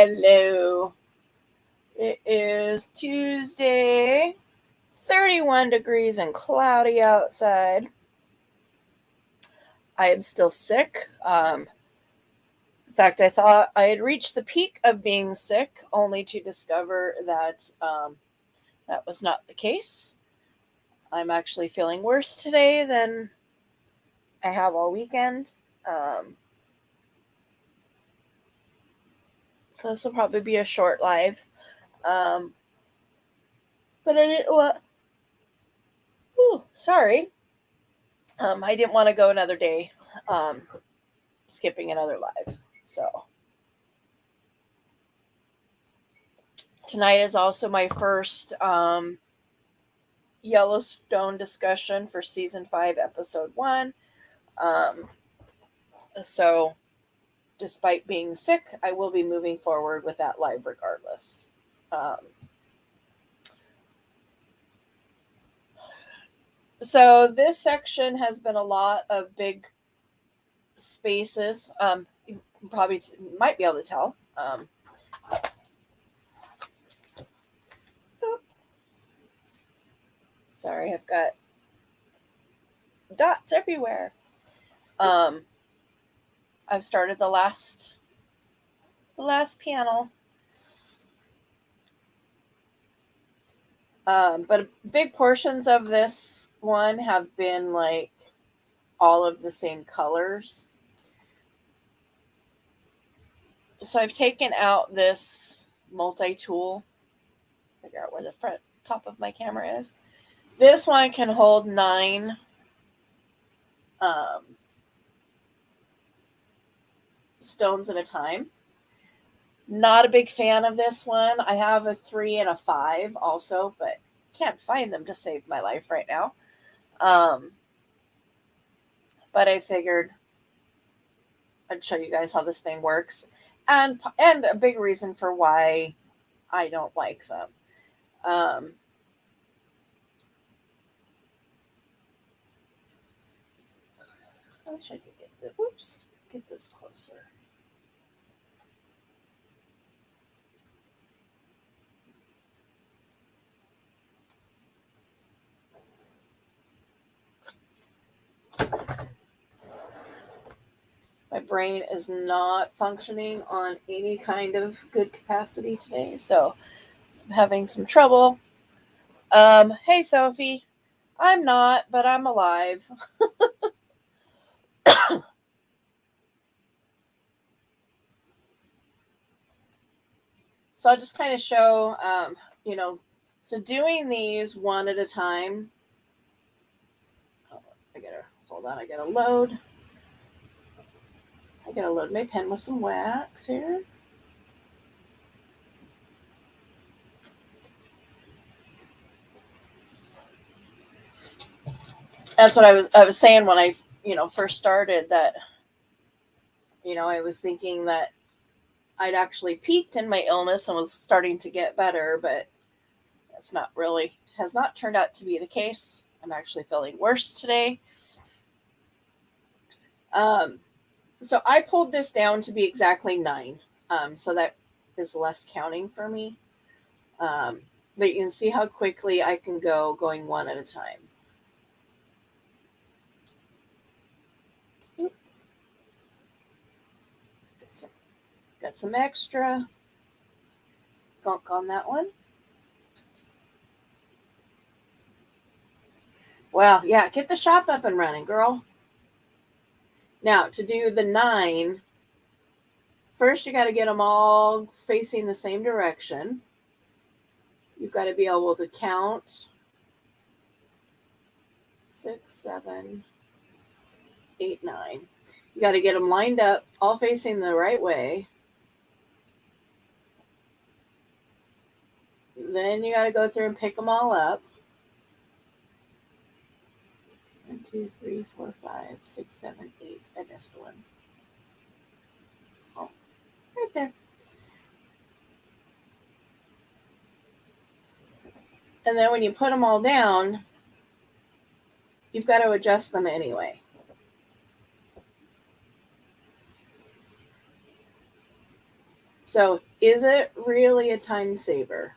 Hello. It is Tuesday, 31 degrees and cloudy outside. I am still sick. In fact, I thought I had reached the peak of being sick, only to discover that that was not the case. I'm actually feeling worse today than I have all weekend. So this will probably be a short live. But I didn't want. Sorry. I didn't want to go another day skipping another live. So tonight is also my first Yellowstone discussion for season 5, episode 1. So despite being sick, I will be moving forward with that live regardless. So this section has been a lot of big spaces. You probably might be able to tell. Sorry, I've got dots everywhere. I've started the last panel. But big portions of this one have been like all of the same colors. So I've taken out this multi-tool. Figure out where the front top of my camera is. This one can hold 9 stones at a time. Not a big fan of this one. I have a 3 and a 5 also, but can't find them to save my life right now. But I figured I'd show you guys how this thing works, and a big reason for why I don't like them. I wish I could get this closer. My brain is not functioning on any kind of good capacity today, so I'm having some trouble. Hey, Sophie. I'm not, but I'm alive. So I'll just kind of show, so doing these one at a time. I gotta load my pen with some wax here. That's what I was saying when I, first started, that, I was thinking that I'd actually peaked in my illness and was starting to get better, but has not turned out to be the case. I'm actually feeling worse today. So I pulled this down to be exactly 9. So that is less counting for me. But you can see how quickly I can go going one at a time. Got some extra gunk on that one. Well, yeah, get the shop up and running, girl. Now, to do the 9, first you got to get them all facing the same direction. You've got to be able to count 6, 7, 8, 9. You got to get them lined up, all facing the right way. Then you got to go through and pick them all up. 1, 2, 3, 4, 5, 6, 7, 8. I missed one. Oh, right there. And then when you put them all down, you've got to adjust them anyway. So, is it really a time saver?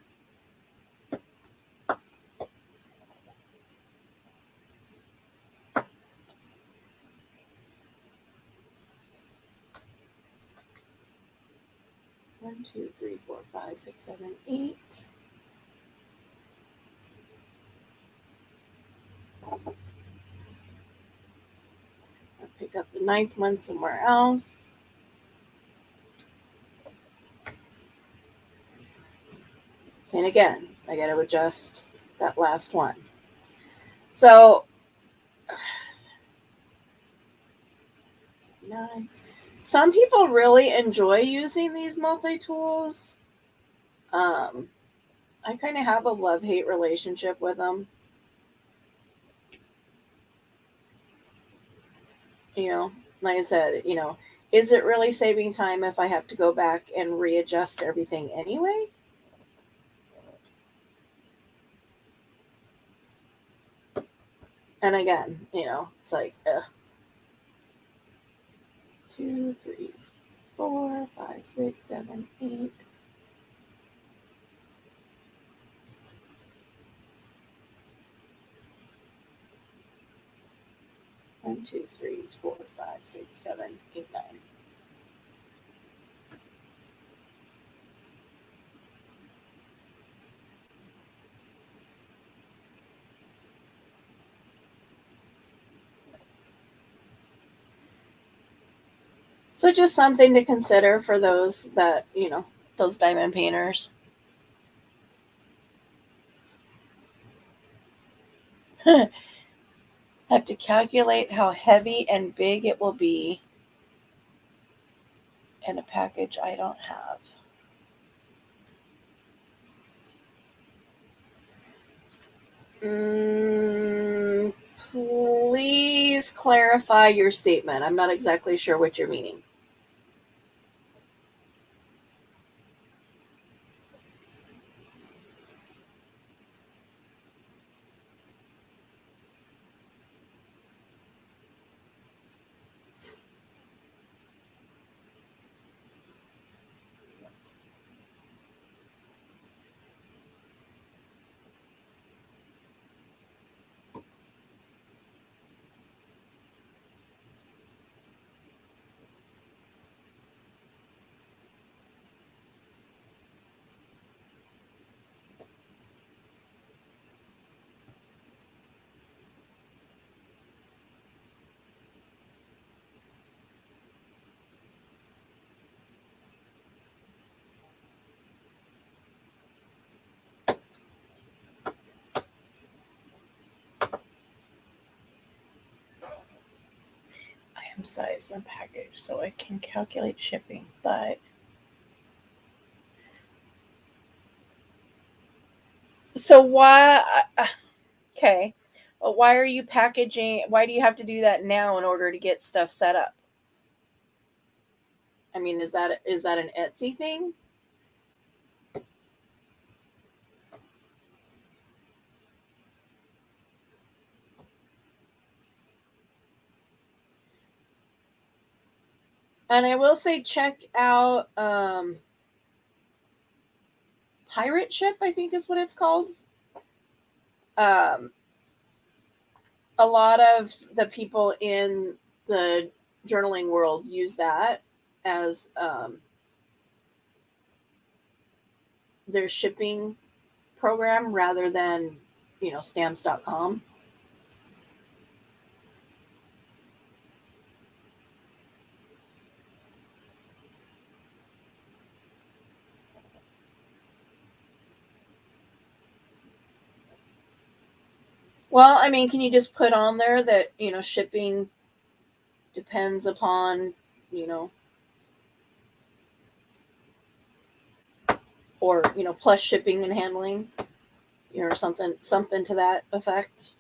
One, two, three, four, five, six, seven, eight. I'll pick up the ninth one somewhere else. And again, I got to adjust that last one. So, 9. Some people really enjoy using these multi-tools. I kind of have a love-hate relationship with them. You know, like I said, is it really saving time if I have to go back and readjust everything anyway? And again, it's like, ugh. 2, 3, 4, 5, 6, 7, 8. One, 2, 3, 4, 5, 6, 7, 8, 9. So just something to consider for those that, those diamond painters. Have to calculate how heavy and big it will be in a package I don't have. Please clarify your statement. I'm not exactly sure what you're meaning. Item size when packaged, so I can calculate shipping, but so why? Okay, but why are you packaging? Why do you have to do that now in order to get stuff set up? I mean, is that an Etsy thing? And I will say, check out Pirate Ship. I think is what it's called. Um, a lot of the people in the journaling world use that as their shipping program rather than stamps.com. Well, I mean, can you just put on there that shipping depends upon you know or plus shipping and handling, or something to that effect.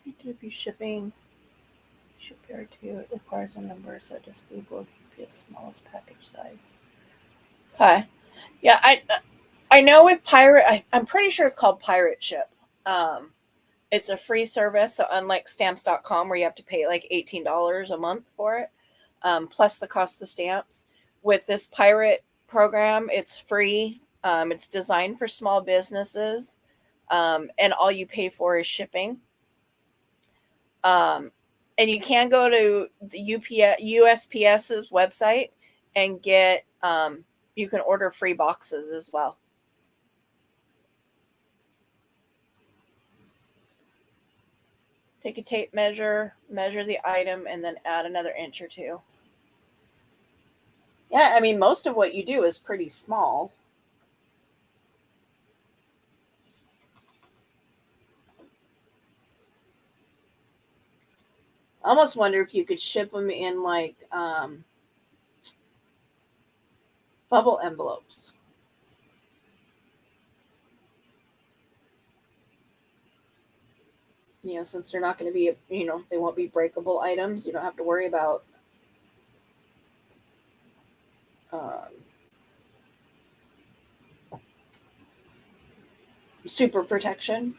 If you shipping shipyard to it requires a number, so just Google UPS smallest package size. Okay. Yeah, I know with Pirate, I'm pretty sure it's called Pirate Ship. Um, it's a free service, so unlike stamps.com where you have to pay like $18 a month for it, plus the cost of stamps. With this Pirate program, it's free. It's designed for small businesses, and all you pay for is shipping. Um, and you can go to the USPS's website and get you can order free boxes as well. Take a tape measure, measure the item, and then add another inch or two. Yeah, I mean, most of what you do is pretty small. I almost wonder if you could ship them in like bubble envelopes. Since they're not going to be, they won't be breakable items. You don't have to worry about um, super protection.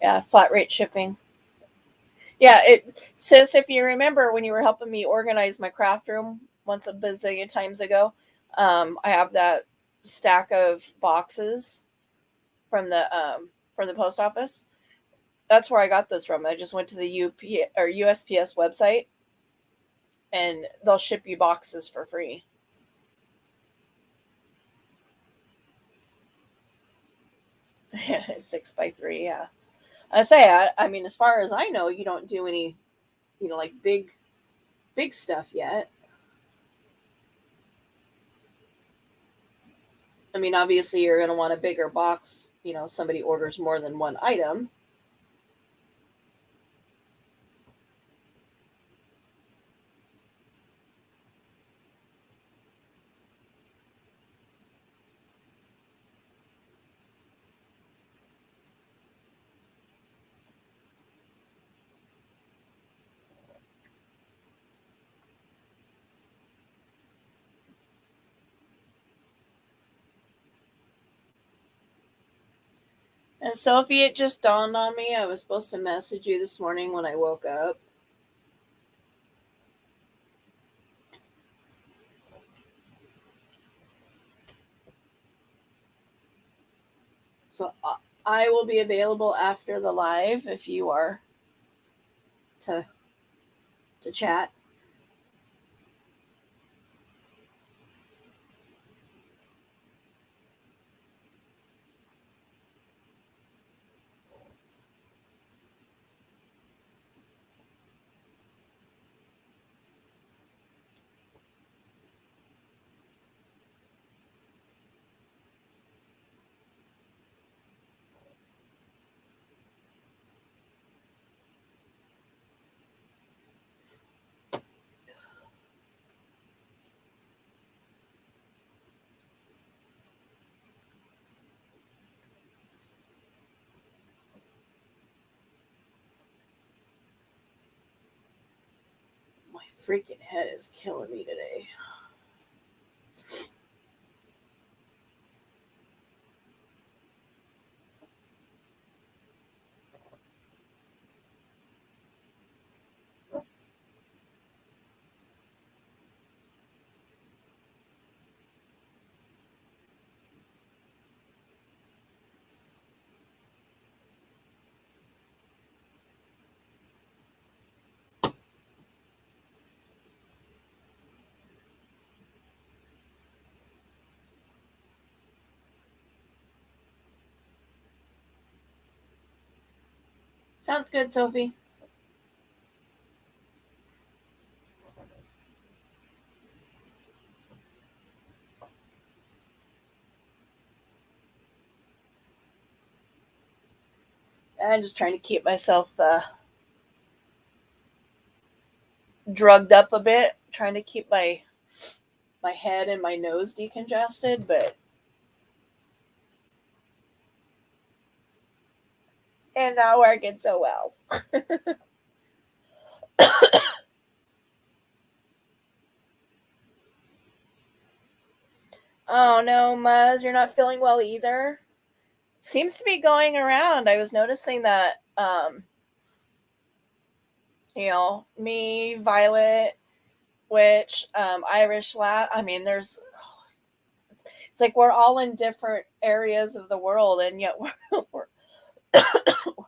Yeah, flat rate shipping. Yeah, it sis, if you remember when you were helping me organize my craft room once a bazillion times ago, I have that stack of boxes from the post office. That's where I got those from. I just went to the USPS website and they'll ship you boxes for free. 6 by 3, yeah. I mean, as far as I know, you don't do any, like big stuff yet. I mean, obviously, you're going to want a bigger box. Somebody orders more than one item. And Sophie, it just dawned on me I was supposed to message you this morning when I woke up. So I will be available after the live if you are to chat. My freaking head is killing me today. Sounds good, Sophie. I'm just trying to keep myself drugged up a bit, trying to keep my head and my nose decongested, but and not working so well. Oh no, Muzz, you're not feeling well either. Seems to be going around. I was noticing that me, Violet, Witch, Irish Lat. I mean, it's like we're all in different areas of the world, and yet we're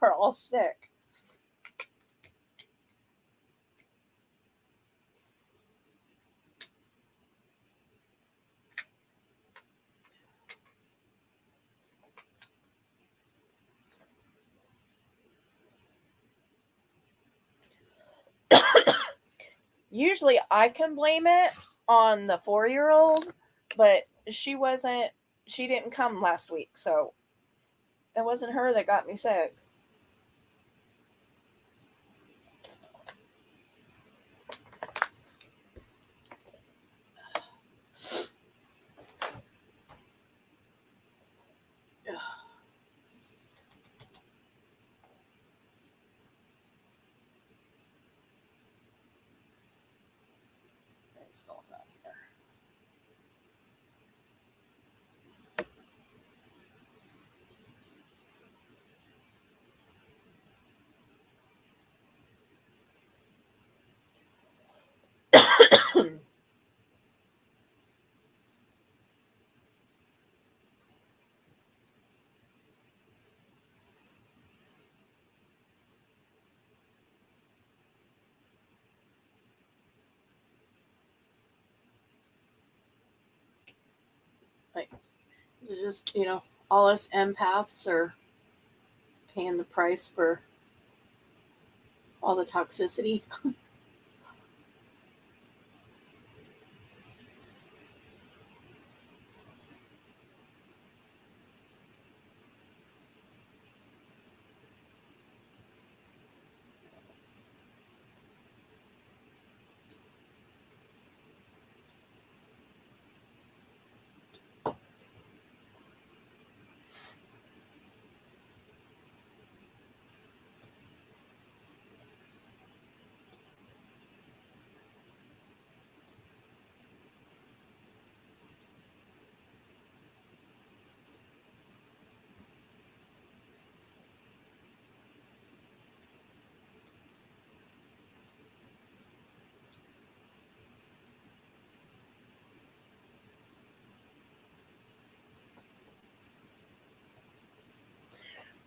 we're all sick. Usually, I can blame it on the 4-year old, but she wasn't. She didn't come last week, so it wasn't her that got me sick. What's going on here? Like, is it just all us empaths are paying the price for all the toxicity?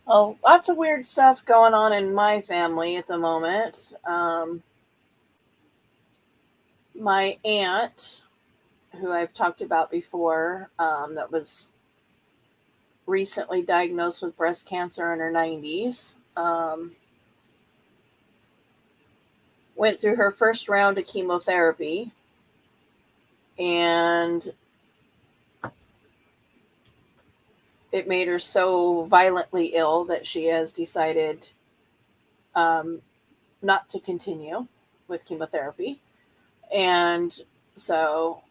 Oh, lots of weird stuff going on in my family at the moment. My aunt, who I've talked about before, that was recently diagnosed with breast cancer in her 90s, went through her first round of chemotherapy, and it made her so violently ill that she has decided um, not to continue with chemotherapy. And so,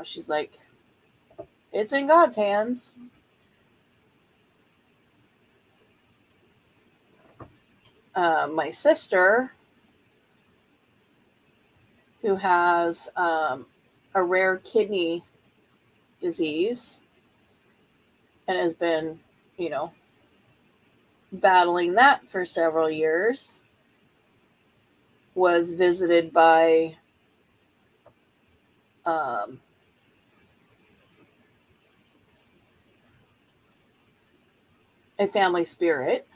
she's like, it's in God's hands. My sister, who has a rare kidney disease and has been, you know, battling that for several years, was visited by um, a family spirit.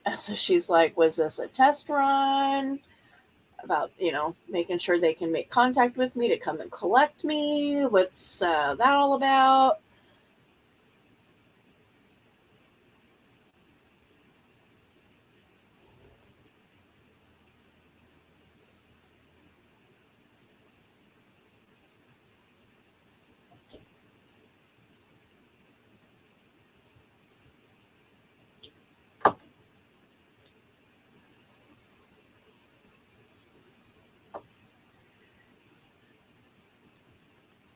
And so she's like, was this a test run? About, making sure they can make contact with me to come and collect me. What's that all about?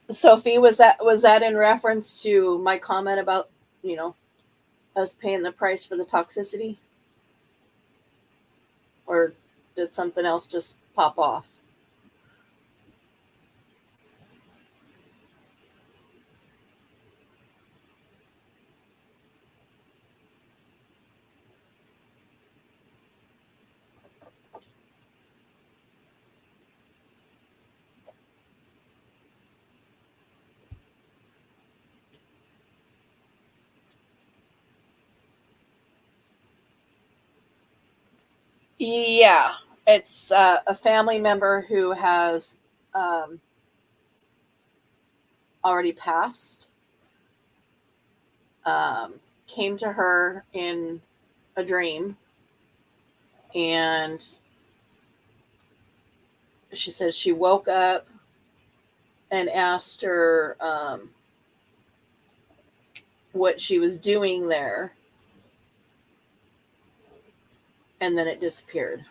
Sophie, was that in reference to my comment about, you know, us paying the price for the toxicity, or did something else just pop off? Yeah, it's a family member who has um, already passed. Um, Came to her in a dream, and she says she woke up and asked her what she was doing there, and then it disappeared.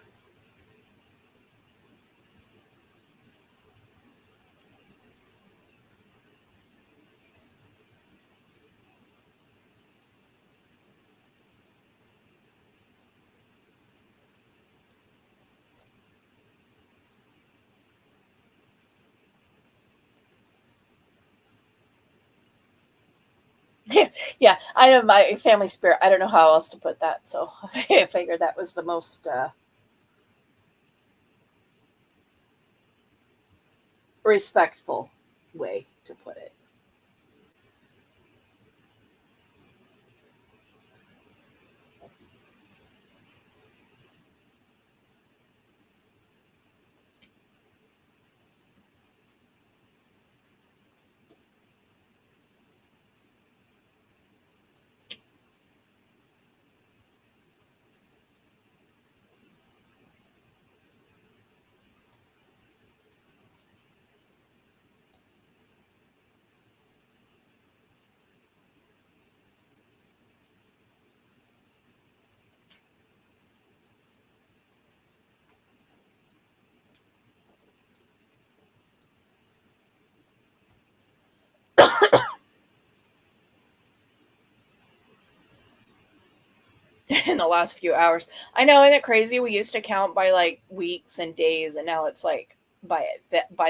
Yeah, I know my family spirit. I don't know how else to put that, so I figured that was the most respectful way to put it. In the last few hours. I know, isn't it crazy? We used to count by like weeks and days, and now it's like by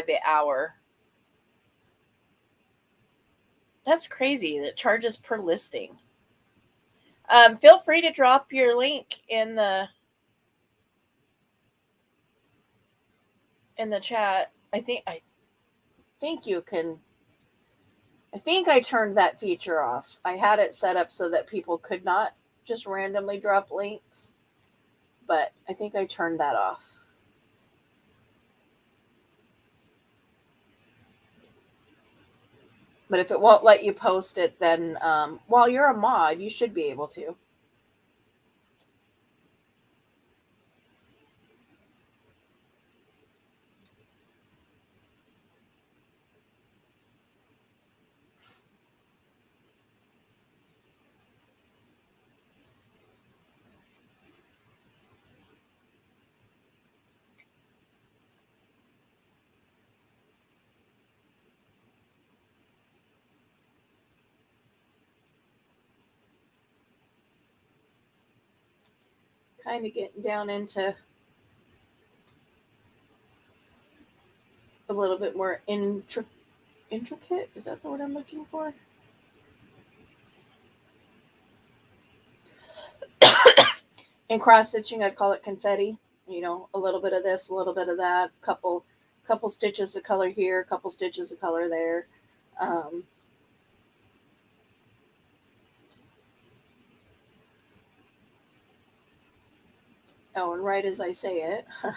the hour. That's crazy. It charges per listing. Feel free to drop your link in the chat. I think you can. I think I turned that feature off. I had it set up so that people could not just randomly drop links, but I think I turned that off. But if it won't let you post it, then while you're a mod, you should be able to. Kind of getting down into a little bit more intricate. Is that the word I'm looking for? In cross stitching, I'd call it confetti. You know, a little bit of this, a little bit of that, couple stitches of color here, couple stitches of color there. Um, oh, and right as I say it, 1,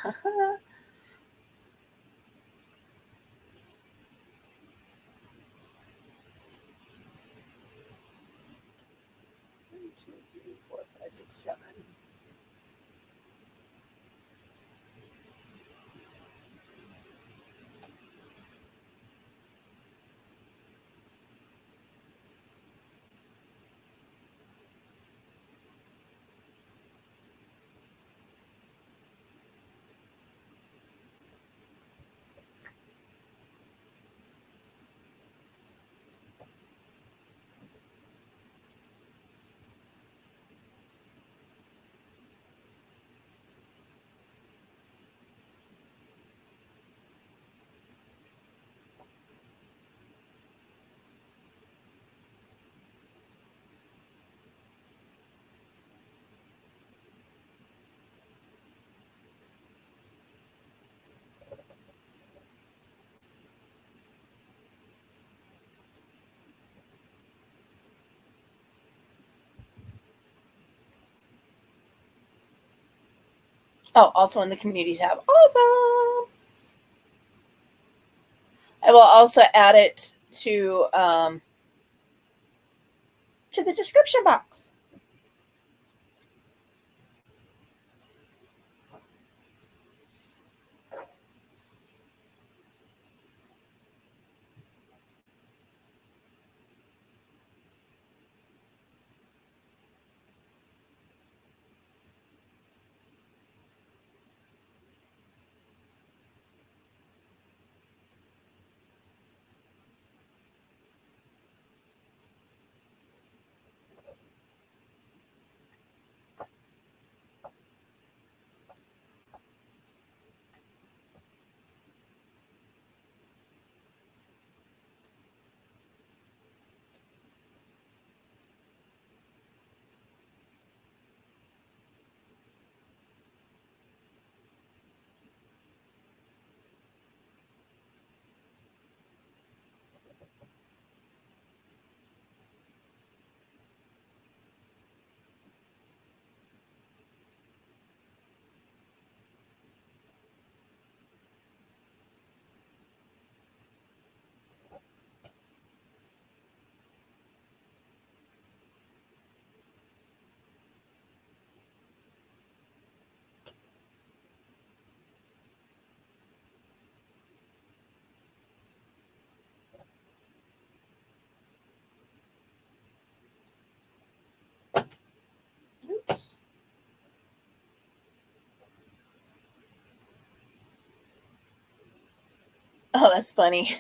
2, 3, 4, 5, 6, 7. Oh, also in the community tab. Awesome. I will also add it to the description box. Oops. Oh, that's funny.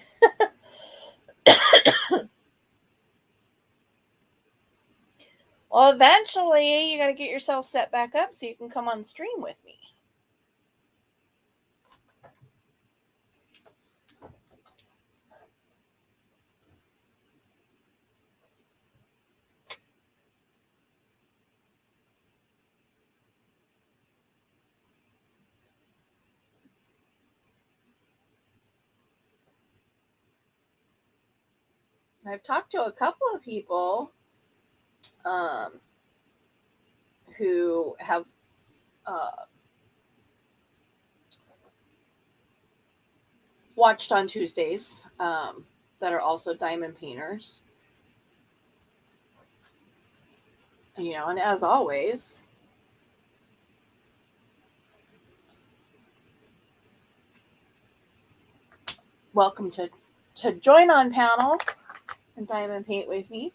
Well, eventually you got to get yourself set back up so you can come on stream with me. I've talked to a couple of people um, who have watched on Tuesdays that are also diamond painters. And as always, welcome to join on panel and diamond paint with me.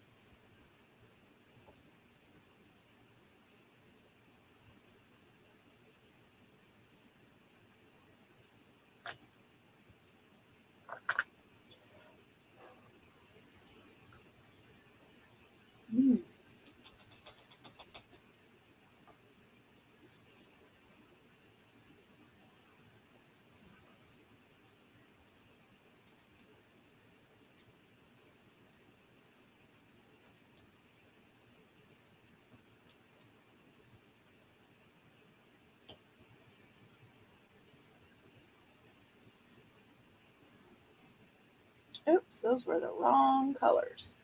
Oops, those were the wrong colors.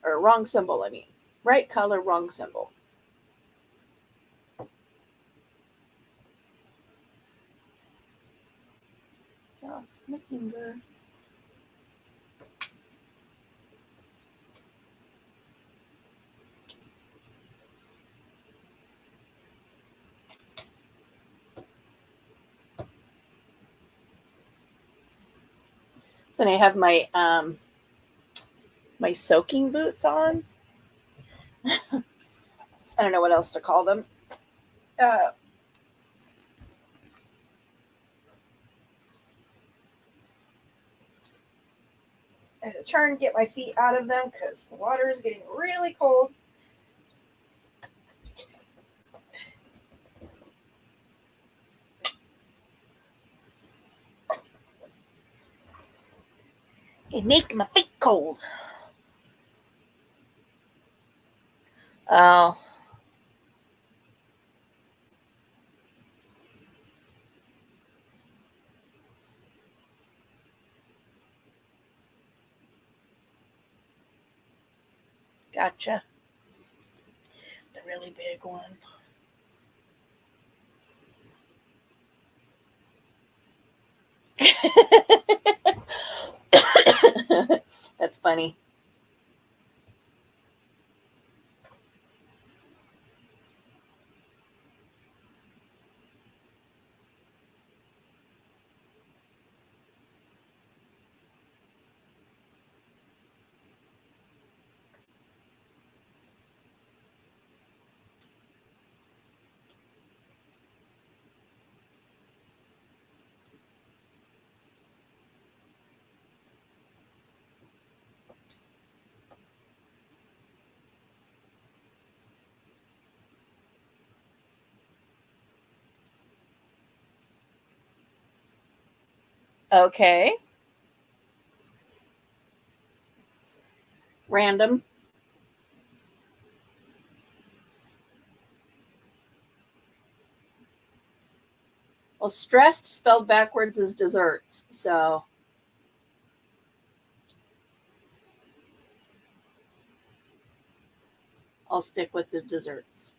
Or wrong symbol, I mean. Right color, wrong symbol. Get off my finger. So I have my my soaking boots on. I don't know what else to call them. I'm going to turn and get my feet out of them because the water is getting really cold. It makes my feet cold. Oh. Gotcha. The really big one. That's funny. Okay. Random. Well, stressed spelled backwards is desserts, so I'll stick with the desserts.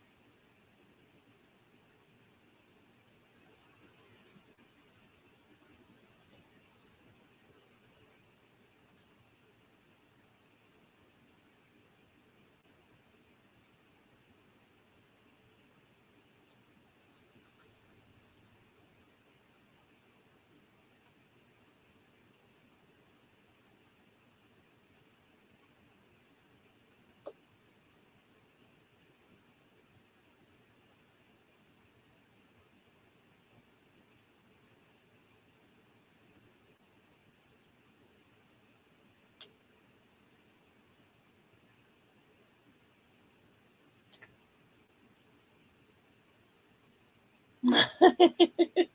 I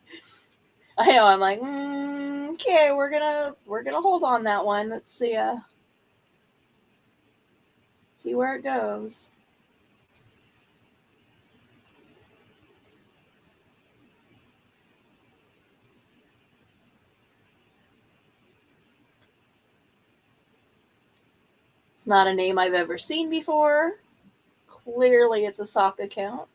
know. I'm like, okay, we're gonna hold on that one. Let's see where it goes. It's not a name I've ever seen before. Clearly, it's a sock account.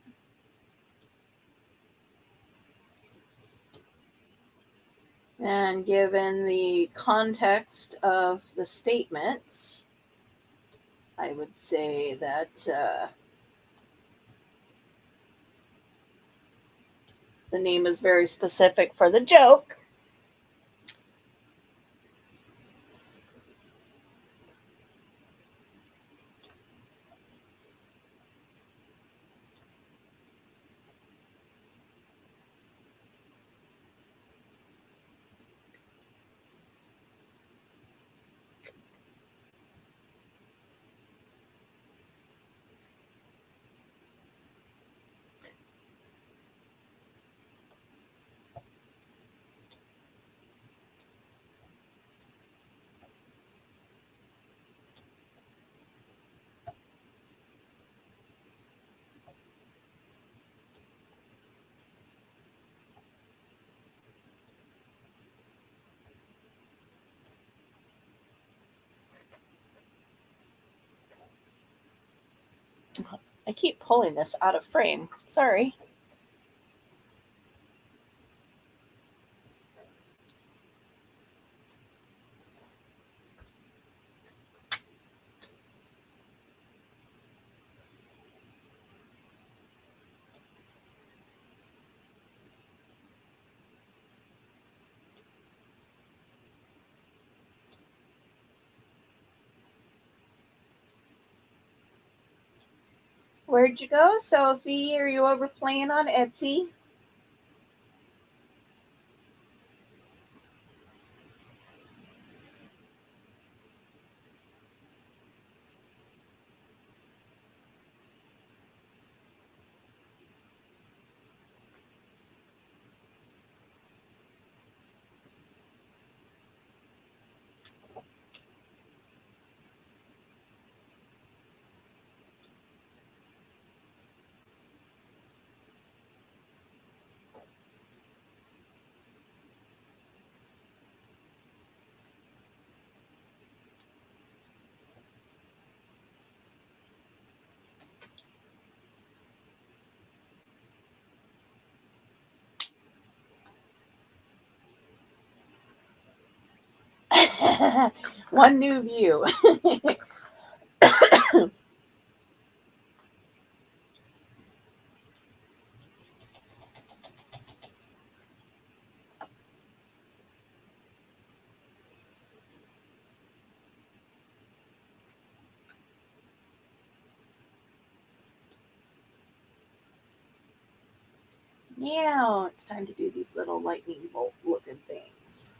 And given the context of the statement, I would say that the name is very specific for the joke. I keep pulling this out of frame. Sorry. Where'd you go, Sophie? Are you over playing on Etsy? One new view. Now it's time to do these little lightning bolt looking things.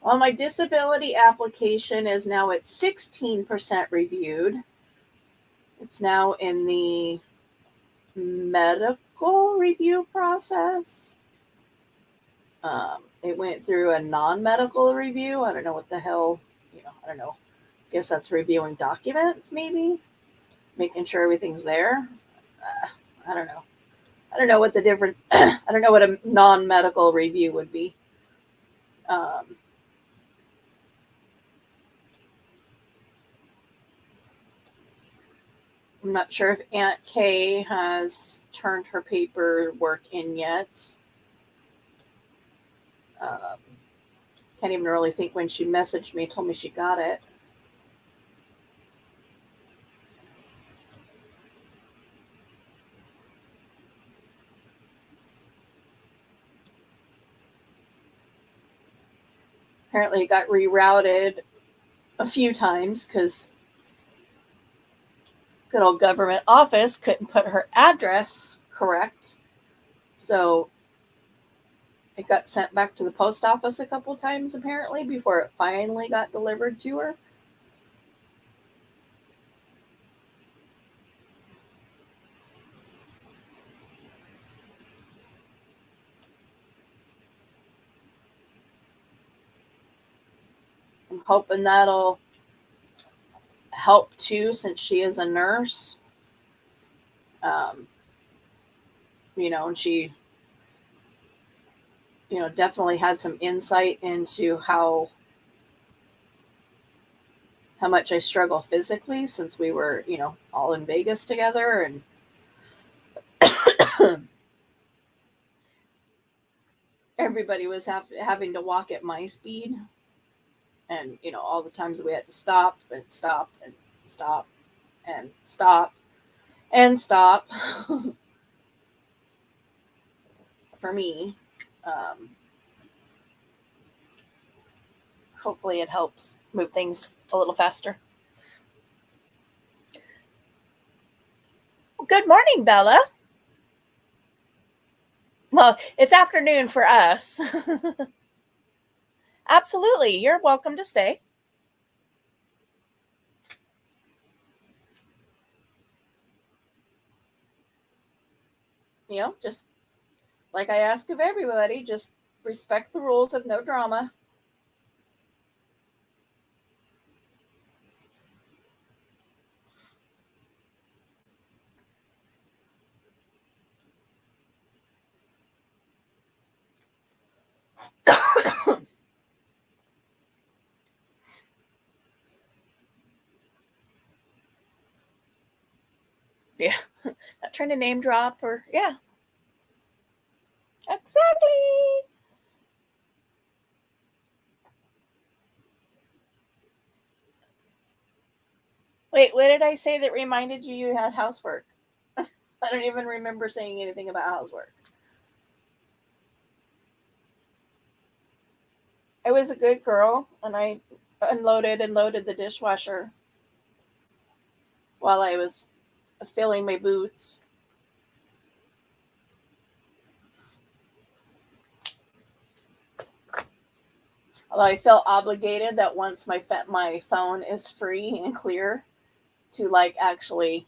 Well, my disability application is now at 16% reviewed. It's now in the medical review process. It went through a non-medical review. I don't know what the hell, I don't know. I guess that's reviewing documents, maybe making sure everything's there. I don't know. I don't know what the different. I don't know what a non-medical review would be. I'm not sure if Aunt Kay has turned her paperwork in yet. Can't even really think when she messaged me, told me she got it. Apparently it got rerouted a few times because good old government office couldn't put her address correct. So it got sent back to the post office a couple times apparently before it finally got delivered to her. I'm hoping that'll help too, since she is a nurse. And she, definitely had some insight into how much I struggle physically since we were, all in Vegas together, and everybody was having to walk at my speed. And, all the times we had to stop and stop and stop and stop and stop for me. Hopefully it helps move things a little faster. Well, good morning, Bella. Well, it's afternoon for us. Absolutely. You're welcome to stay. Just like I ask of everybody, just respect the rules of no drama. Yeah. Not trying to name drop or, yeah. Exactly. Wait, what did I say that reminded you had housework? I don't even remember saying anything about housework. I was a good girl, and I unloaded and loaded the dishwasher while I was filling my boots. Although I felt obligated that once my phone is free and clear, to actually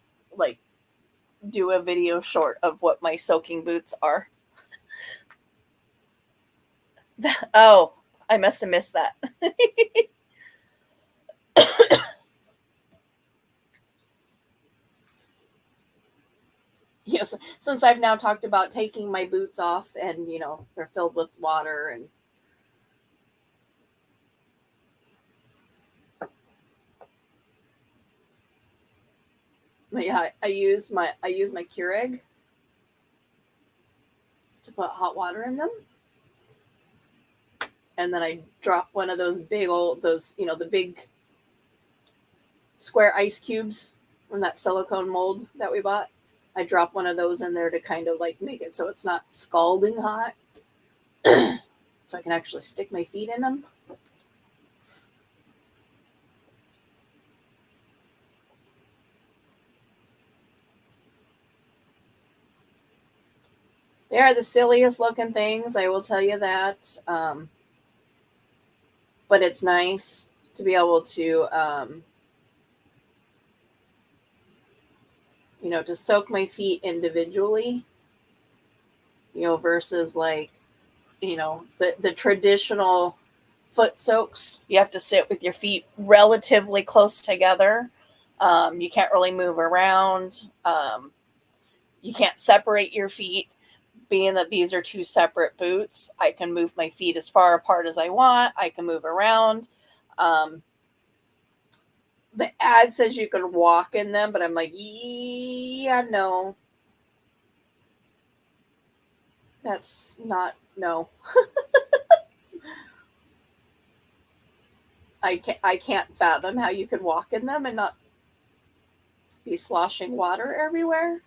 do a video short of what my soaking boots are. Oh, I must have missed that. Yes, since I've now talked about taking my boots off and they're filled with water, and But yeah, I use my Keurig to put hot water in them, and then I drop one of those big old the big square ice cubes from that silicone mold that we bought. I drop one of those in there to kind of like make it so it's not scalding hot, so I can actually stick my feet in them. They are the silliest looking things, I will tell you that. But it's nice to be able to, to soak my feet individually, versus like, the traditional foot soaks. You have to sit with your feet relatively close together. You can't really move around. You can't separate your feet. Being that these are two separate boots, I can move my feet as far apart as I want. I can move around. The ad says you can walk in them, but I'm like, yeah, no. That's not, no. I can't fathom how you could walk in them and not be sloshing water everywhere.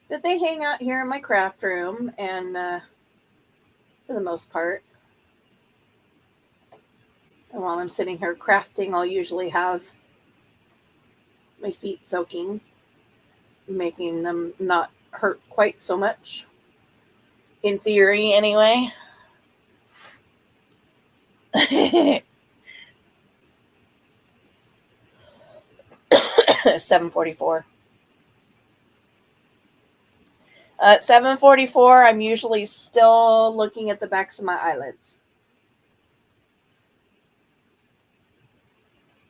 But they hang out here in my craft room, and for the most part. And while I'm sitting here crafting, I'll usually have my feet soaking, making them not hurt quite so much. In theory, anyway. 7:44. At 7:44, I'm usually still looking at the backs of my eyelids.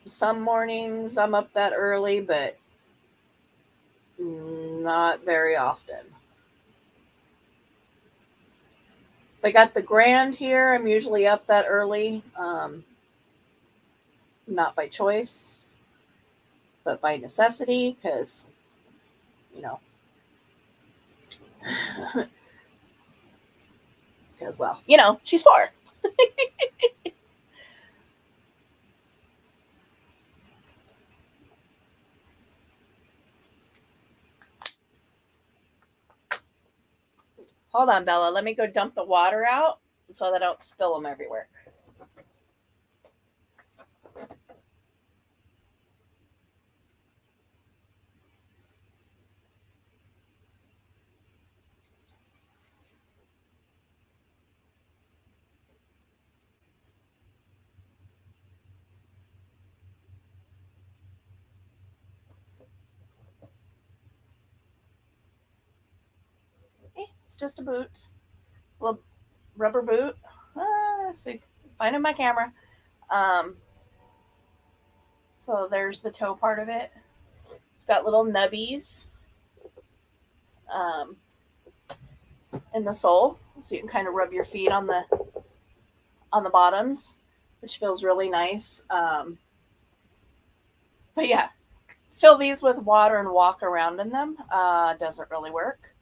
Some mornings I'm up that early, but not very often. If I got the grand here, I'm usually up that early. Not by choice, but by necessity, because, because, well, she's 4. Hold on, Bella. Let me go dump the water out so that I don't spill them everywhere. It's just a boot. A little rubber boot. So finding my camera. So there's the toe part of it. It's got little nubbies in the sole, so you can kind of rub your feet on the bottoms, which feels really nice. But yeah, fill these with water and walk around in them. Doesn't really work.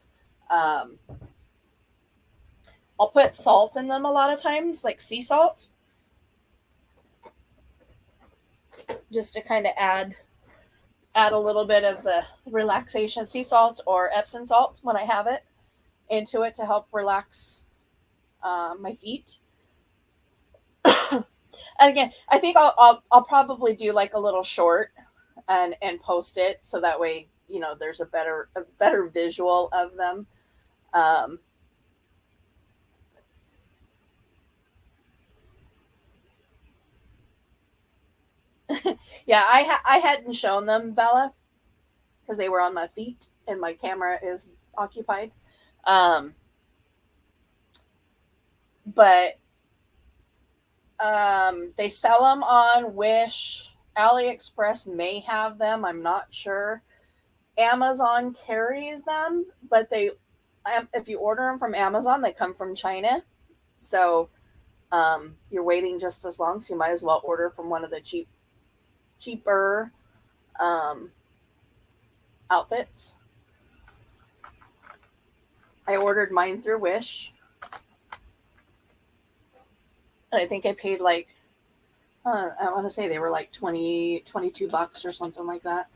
I'll put salt in them a lot of times, like sea salt, just to kind of add a little bit of the relaxation. Sea salt or Epsom salt, when I have it, into it to help relax my feet. And again, I think I'll probably do like a little short and post it, so that way there's a better visual of them. Yeah, I hadn't shown them, Bella, because they were on my feet and my camera is occupied. But they sell them on Wish. AliExpress may have them. I'm not sure. Amazon carries them, but if you order them from Amazon, they come from China. So you're waiting just as long. So you might as well order from one of the cheaper um, outfits. I ordered mine through Wish. And I think I paid like, I want to say they were like 22 bucks or something like that.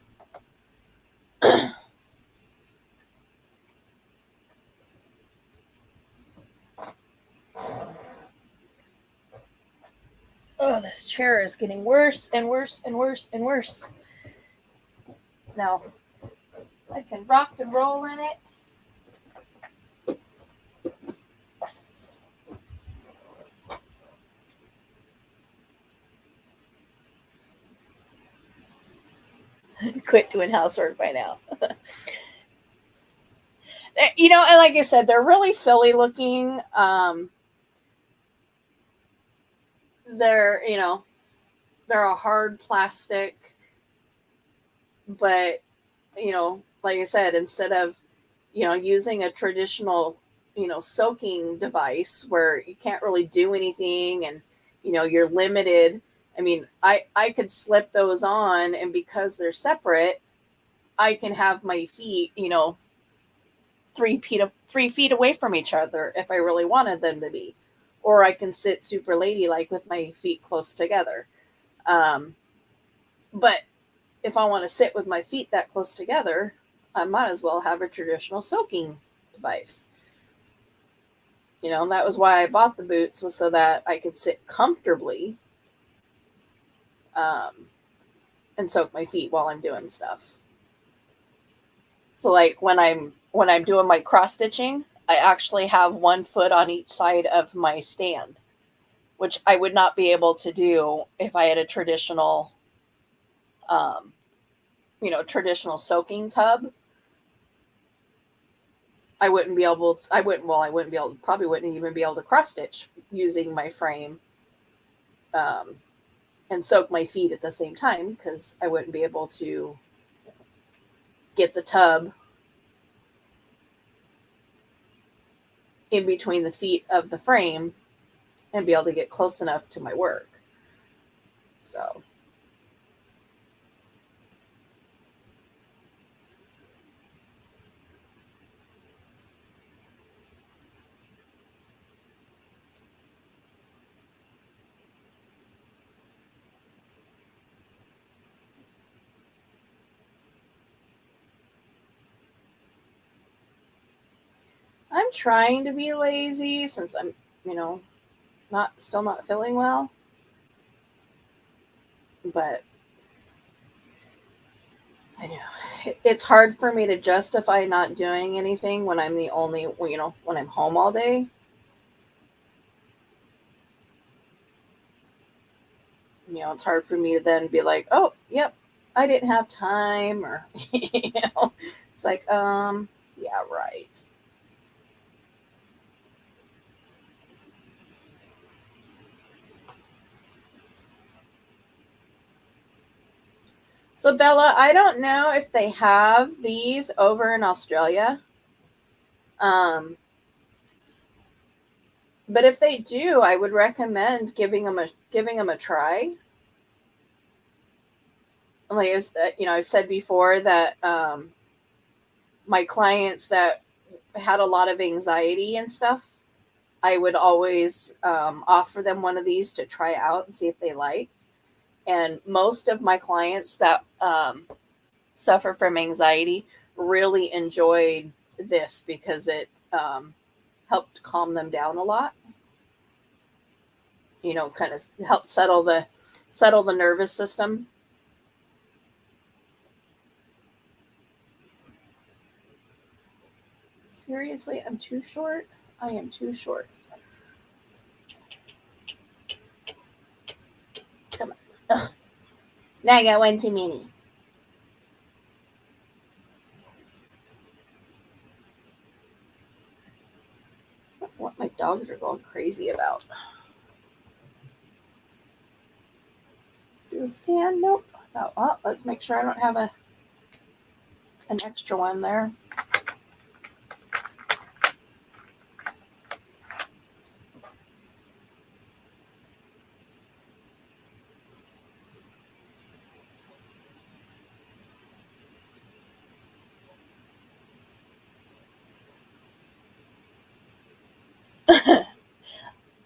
Oh, this chair is getting worse and worse and worse and worse. So now I can rock and roll in it. Quit doing housework by now. And like I said, they're really silly looking. They're, they're a hard plastic, but, like I said, instead of, using a traditional, soaking device where you can't really do anything and, you're limited. I mean, I could slip those on, and because they're separate, I can have my feet, 3 feet away from each other if I really wanted them to be, or I can sit super ladylike with my feet close together. Um, but if I want to sit with my feet that close together, I might as well have a traditional soaking device. And that was why I bought the boots, was so that I could sit comfortably um, and soak my feet while I'm doing stuff. So like when I'm doing my cross stitching, I actually have one foot on each side of my stand, which I would not be able to do if I had a um, traditional soaking tub. I wouldn't be able to, I wouldn't be able, probably wouldn't even be able to cross stitch using my frame um, and soak my feet at the same time, because I wouldn't be able to get the tub in between the feet of the frame and be able to get close enough to my work. So I'm trying to be lazy since I'm, you know, not feeling well. But I know it's hard for me to justify not doing anything when I'm the only, when I'm home all day. It's hard for me to then be like, oh, yep, I didn't have time, or it's like, yeah, right. So Bella, I don't know if they have these over in Australia. Um, but if they do, I would recommend giving them a try. Like I've said before that my clients that had a lot of anxiety and stuff, I would always offer them one of these to try out and see if they liked. And most of my clients that suffer from anxiety really enjoyed this because it helped calm them down a lot. Kind of help settle the nervous system. Seriously, I'm too short. I am too short. Come on. Ugh. Now I got one too many. What my dogs are going crazy about. Do a scan? Nope. Oh, well, let's make sure I don't have an extra one there.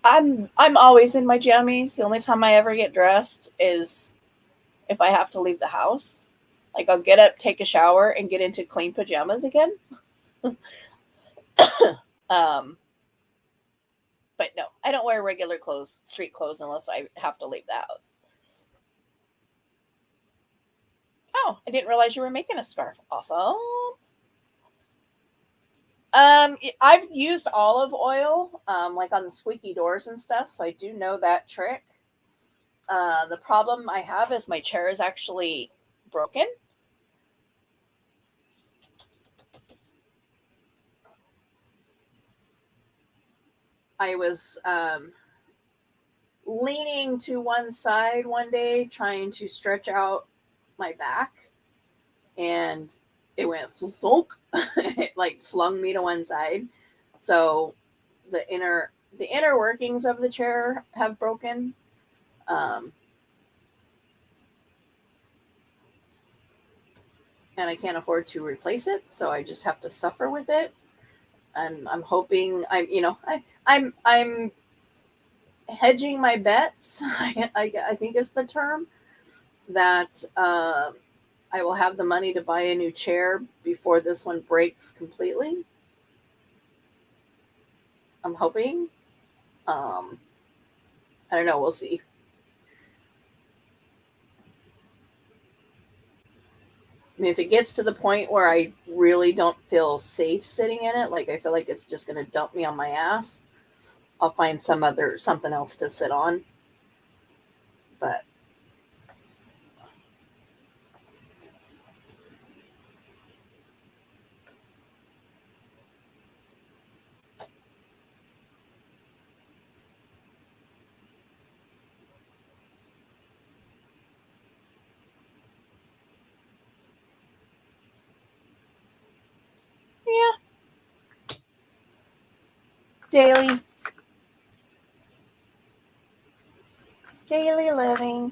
I'm always in my jammies. The only time I ever get dressed is if I have to leave the house. Like I'll get up, take a shower, and get into clean pajamas again. um, but no, I don't wear regular clothes, street clothes, unless I have to leave the house. Oh, I didn't realize you were making a scarf. Awesome. I've used olive oil, like on the squeaky doors and stuff, so I do know that trick. The problem I have is my chair is actually broken. I was leaning to one side one day, trying to stretch out my back, and it went thunk. It like flung me to one side. So the inner workings of the chair have broken. Um, and I can't afford to replace it, so I just have to suffer with it. And I'm hoping I'm hedging my bets. I think is the term that I will have the money to buy a new chair before this one breaks completely. I'm hoping. Um, I don't know. We'll see. I mean, if it gets to the point where I really don't feel safe sitting in it, like I feel like it's just going to dump me on my ass, I'll find something else to sit on. But yeah, daily, daily living.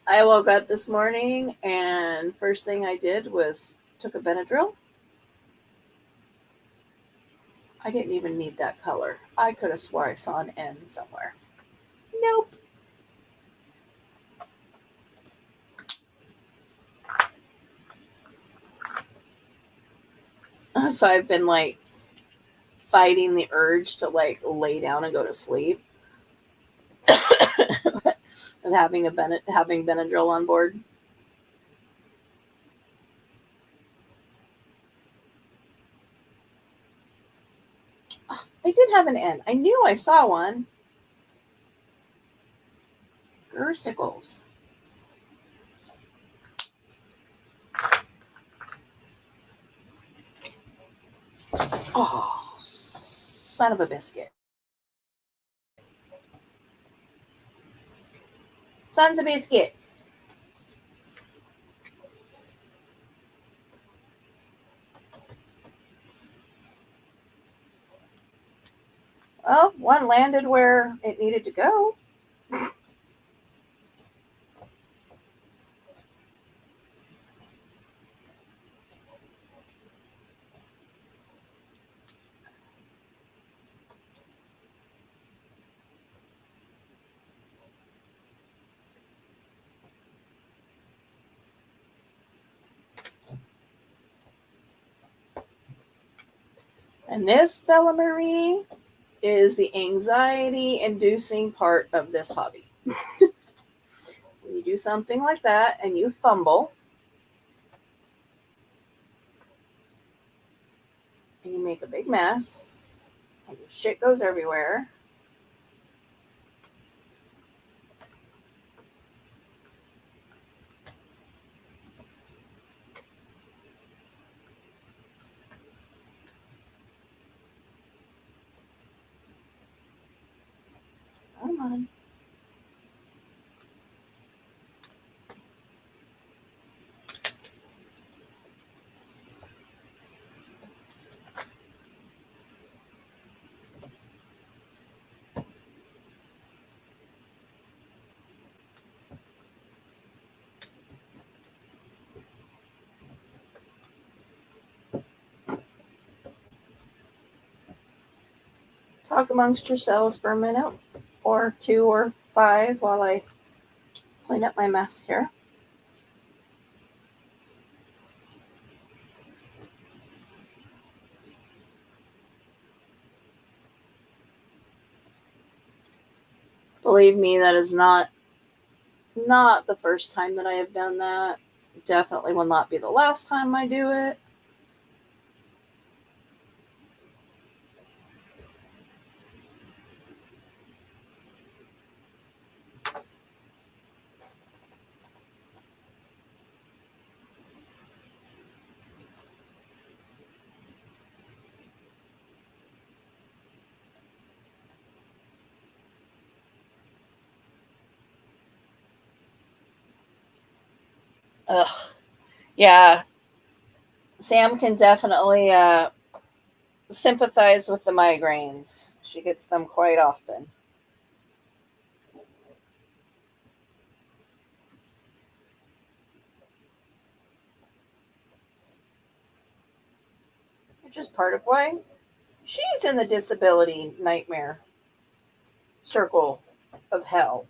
I woke up this morning and first thing I did was took a Benadryl. I didn't even need that color. I could have swore I saw an N somewhere. Nope. So I've been like fighting the urge to like lay down and go to sleep and having Benadryl on board. I did have an N. I knew I saw one. Ursicles. Oh, son of a biscuit. Son's a biscuit. Well, one landed where it needed to go. And this, Bella Marie, is the anxiety inducing part of this hobby. When you do something like that and you fumble and you make a big mess and your shit goes everywhere. Come on. talk amongst yourselves for a minute or two or five while I clean up my mess here. Believe me, that is not the first time that I have done that. Definitely will not be the last time I do it. Ugh. Yeah. Sam can definitely sympathize with the migraines. She gets them quite often. Which is part of why she's in the disability nightmare circle of hell.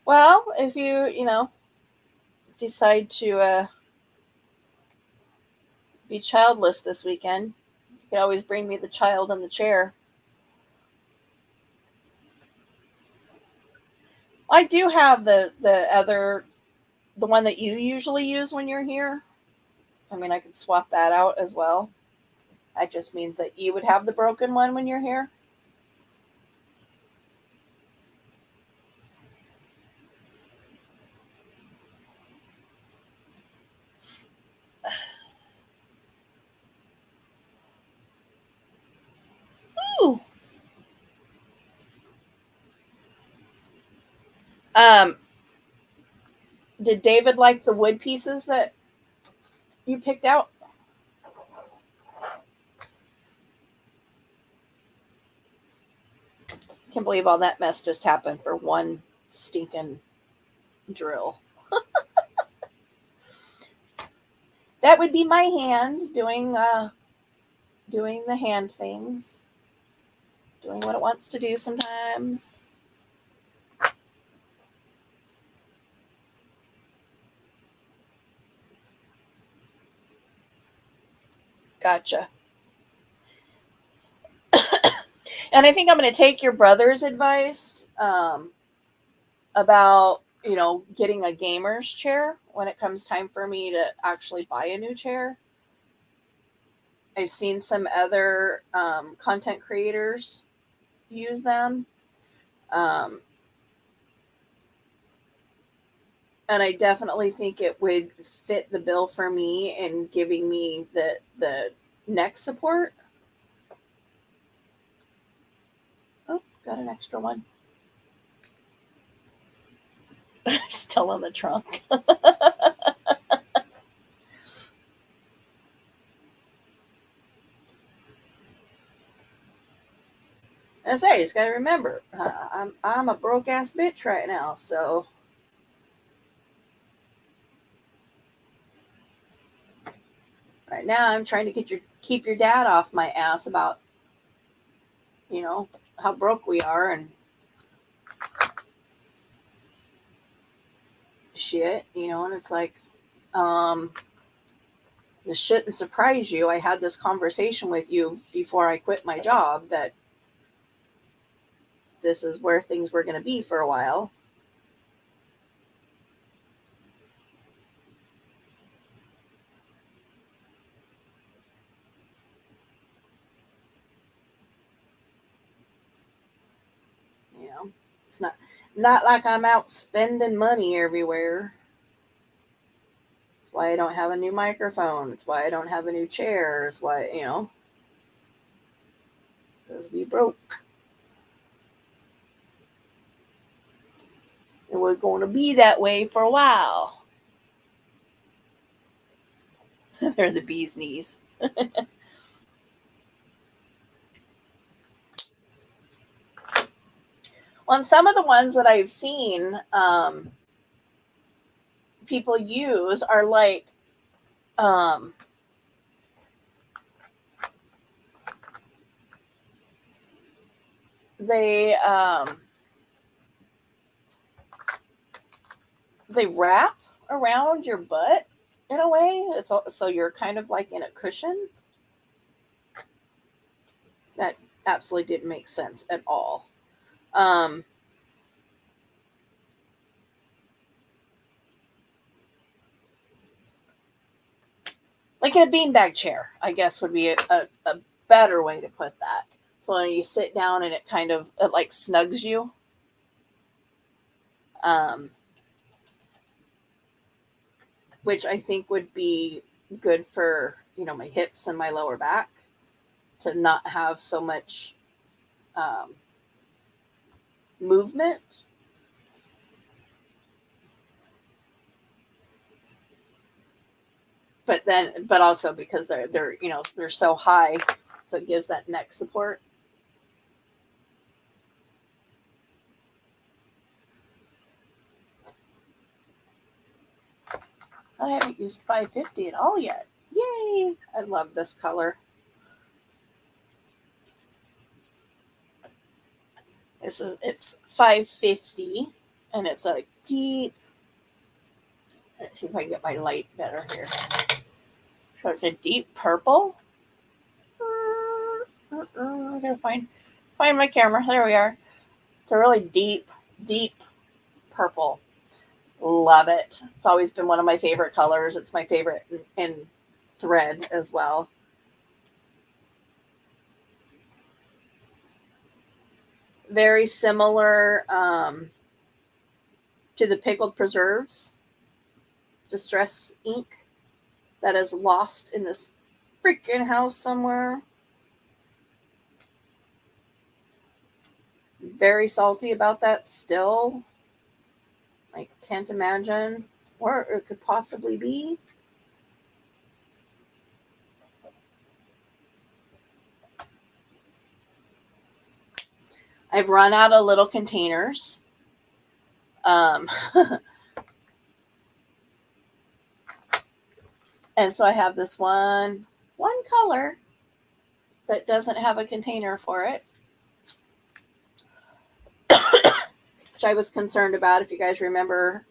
Well, if you decide to be childless this weekend, you can always bring me the child in the chair. I do have the one that you usually use when you're here. I mean, I could swap that out as well. That just means that you would have the broken one when you're here. Ooh. Um, did David like the wood pieces that you picked out? Can't believe all that mess just happened for one stinking drill. That would be my hand doing the hand things, doing what it wants to do sometimes. Gotcha. And I think I'm going to take your brother's advice about getting a gamer's chair when it comes time for me to actually buy a new chair. I've seen some other content creators use them. Um, and I definitely think it would fit the bill for me in giving me the neck support. Oh, got an extra one. Still in the trunk. I say, you just got to remember, I'm a broke ass bitch right now, so right now I'm trying to keep your dad off my ass about you know how broke we are and shit, and it's like, um, this shouldn't surprise you. I had this conversation with you before I quit my job that this is where things were going to be for a while. it's not like I'm out spending money everywhere. It's why I don't have a new microphone. It's why I don't have a new chair. It's why, because we broke. And we're going to be that way for a while. They're the bee's knees. On some of the ones that I've seen people use are like they wrap around your butt in a way. So you're kind of like in a cushion. That absolutely didn't make sense at all. Like in a beanbag chair, I guess would be a better way to put that. So when you sit down and it like snugs you. Which I think would be good for, my hips and my lower back to not have so much movement. But also because they're so high, so it gives that neck support. I haven't used 550 at all yet. Yay! I love this color. It's 550, and it's a deep. Let's see if I can get my light better here. So it's a deep purple. I gotta find my camera. There we are. It's a really deep purple. Love it. It's always been one of my favorite colors. It's my favorite in thread as well. Very similar to the pickled preserves distress ink that is lost in this freaking house somewhere. Very salty about that still. I can't imagine where it could possibly be. I've run out of little containers. And so I have this one color that doesn't have a container for it. Which I was concerned about. If you guys remember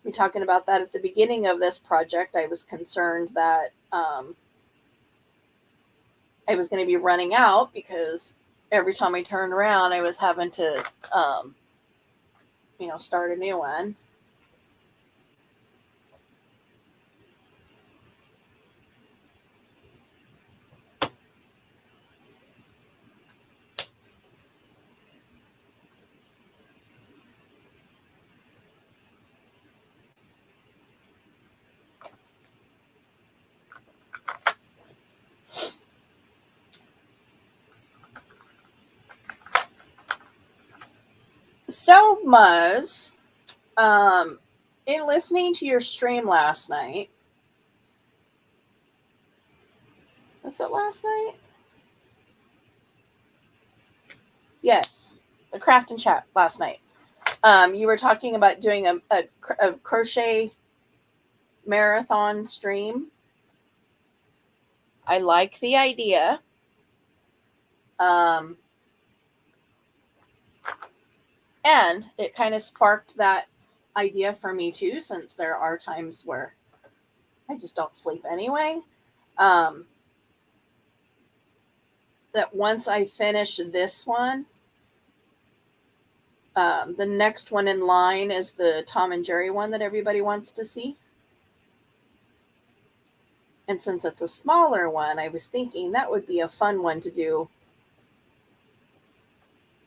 me talking about that at the beginning of this project, I was concerned that I was going to be running out because every time I turned around, I was having to, start a new one. So, Muzz, in listening to your stream last night, was it last night? Yes, the craft and chat last night. You were talking about doing a crochet marathon stream. I like the idea. And it kind of sparked that idea for me too, since there are times where I just don't sleep anyway. That once I finish this one, the next one in line is the Tom and Jerry one that everybody wants to see. And since it's a smaller one, I was thinking that would be a fun one to do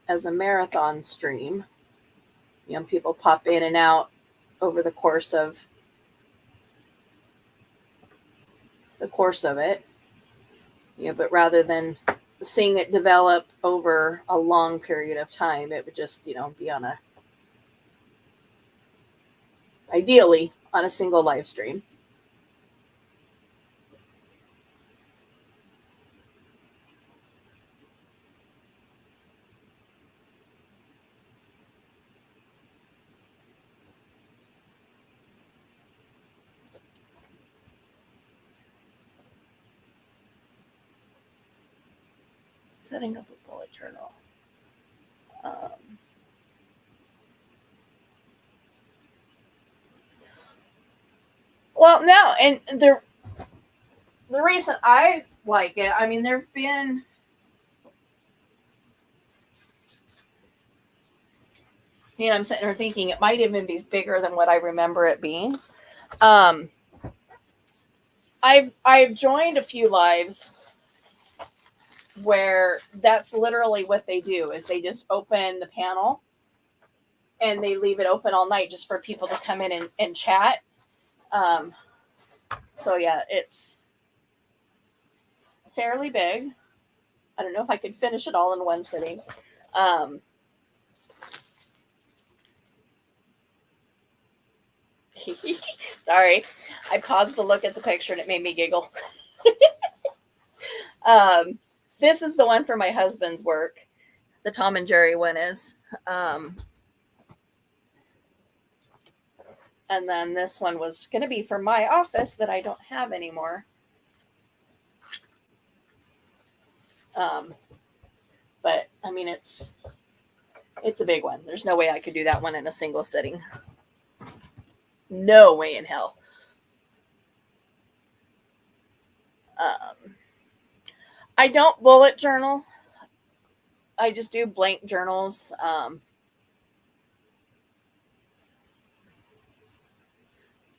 as a marathon stream. People pop in and out over the course of it. But rather than seeing it develop over a long period of time, it would just, be ideally on a single live stream. Setting up a bullet journal. Well, no, and the reason I like it, I mean, there've been I'm sitting here thinking it might even be bigger than what I remember it being. Um, I've joined a few lives where that's literally what they do is they just open the panel and they leave it open all night just for people to come in and chat. So yeah, it's fairly big. I don't know if I could finish it all in one sitting. Sorry, I paused to look at the picture and it made me giggle. This is the one for my husband's work. The Tom and Jerry one is. And then this one was going to be for my office that I don't have anymore. But I mean, it's a big one. There's no way I could do that one in a single sitting. No way in hell. I don't bullet journal. I just do blank journals.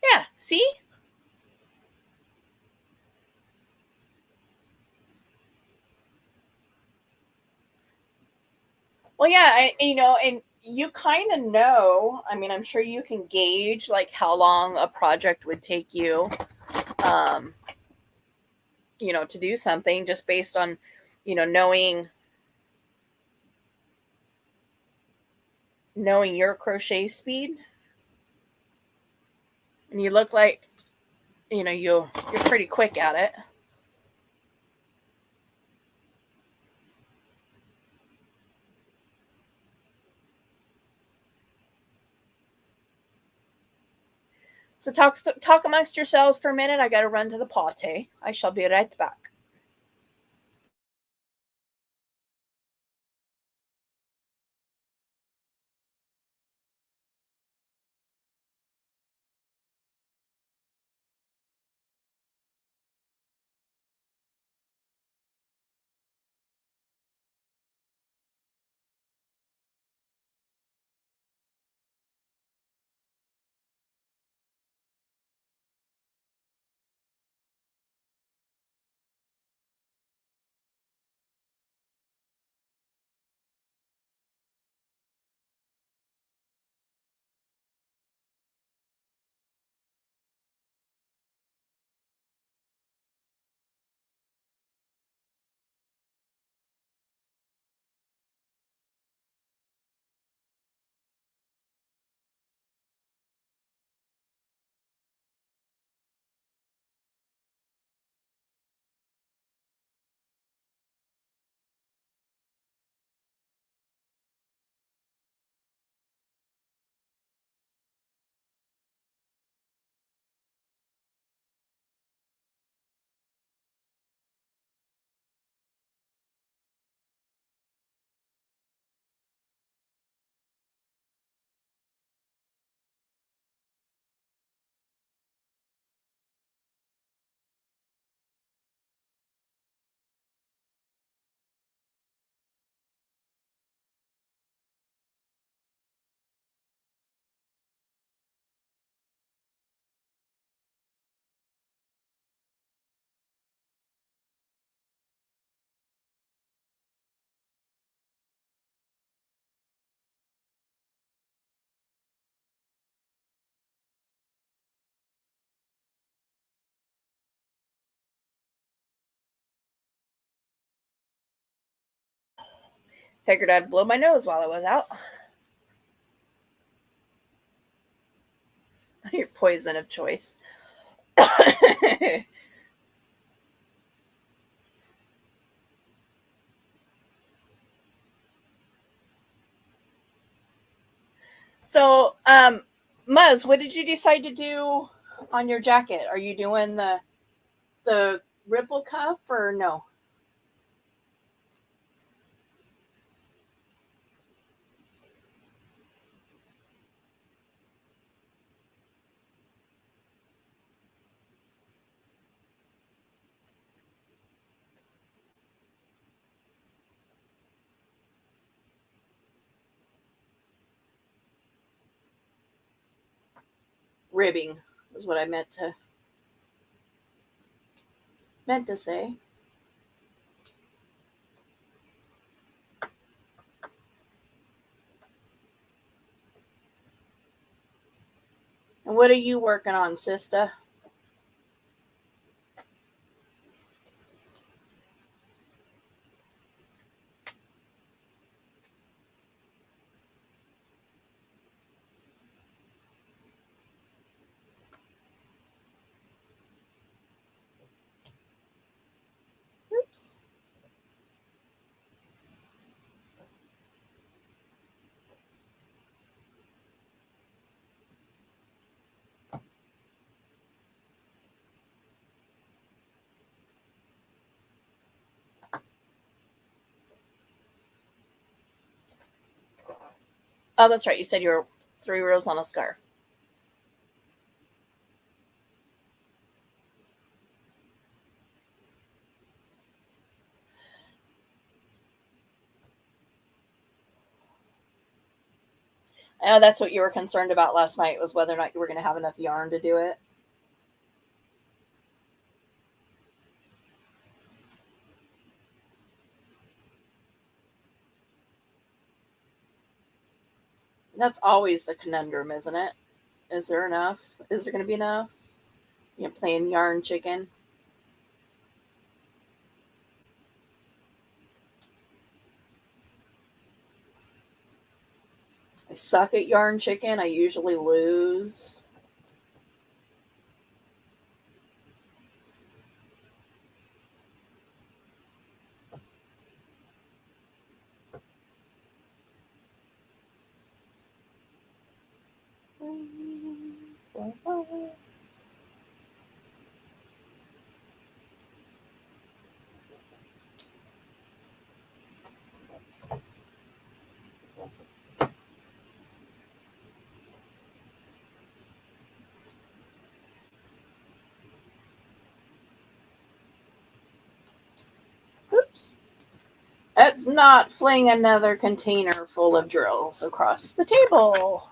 Yeah, see? Well, yeah, and you kind of know. I mean, I'm sure you can gauge like how long a project would take you, um, to do something just based on, knowing your crochet speed. And you look like, you're pretty quick at it. So talk amongst yourselves for a minute. I got to run to the potty. I shall be right back. Figured I'd blow my nose while I was out. Your poison of choice. So, Muzz, what did you decide to do on your jacket? Are you doing the ripple cuff or no? Ribbing was what I meant to say. And what are you working on, sister? Oops. Oh, that's right. You said you were 3 rows on a scarf. I know that's what you were concerned about last night was whether or not you were going to have enough yarn to do it. That's always the conundrum, isn't it? Is there enough? Is there going to be enough? You're playing yarn chicken. I suck at yarn chicken. I usually lose. Oops. Let's not fling another container full of drills across the table.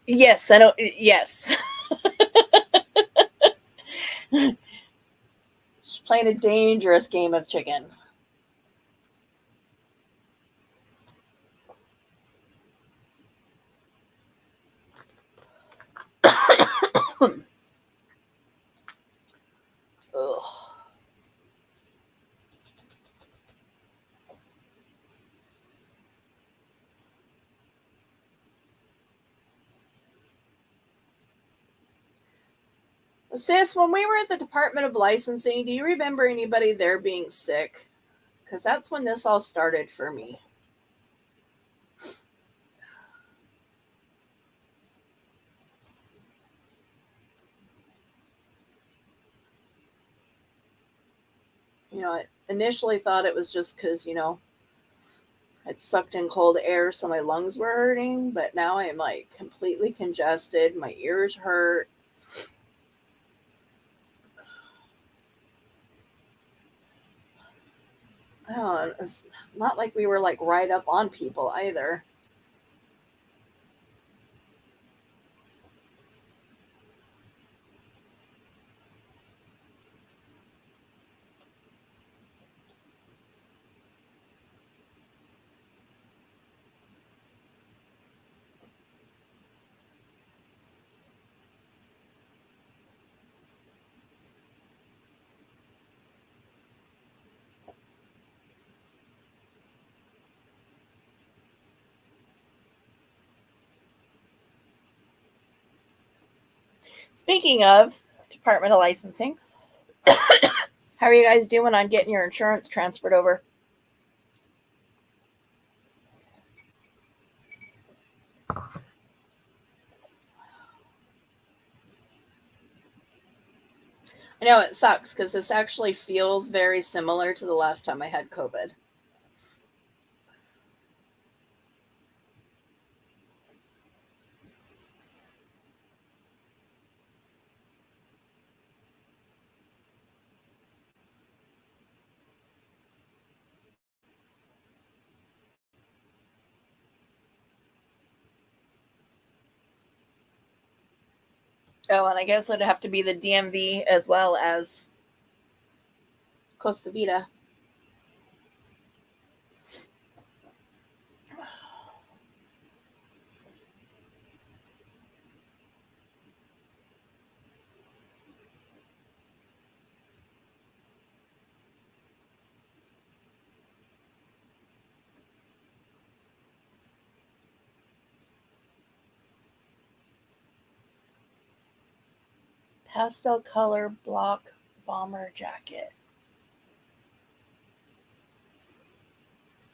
Yes, I know. Yes. She's playing a dangerous game of chicken. Ugh. Sis, when we were at the Department of Licensing, do you remember anybody there being sick? Because that's when this all started for me. I initially thought it was just because, I'd sucked in cold air, so my lungs were hurting, but now I'm like completely congested. My ears hurt. Oh, it's not like we were like right up on people either. Speaking of Department of Licensing, how are you guys doing on getting your insurance transferred over? I know it sucks because this actually feels very similar to the last time I had COVID. Oh, and I guess it'd have to be the DMV as well as Costa Vida. Pastel color block bomber jacket.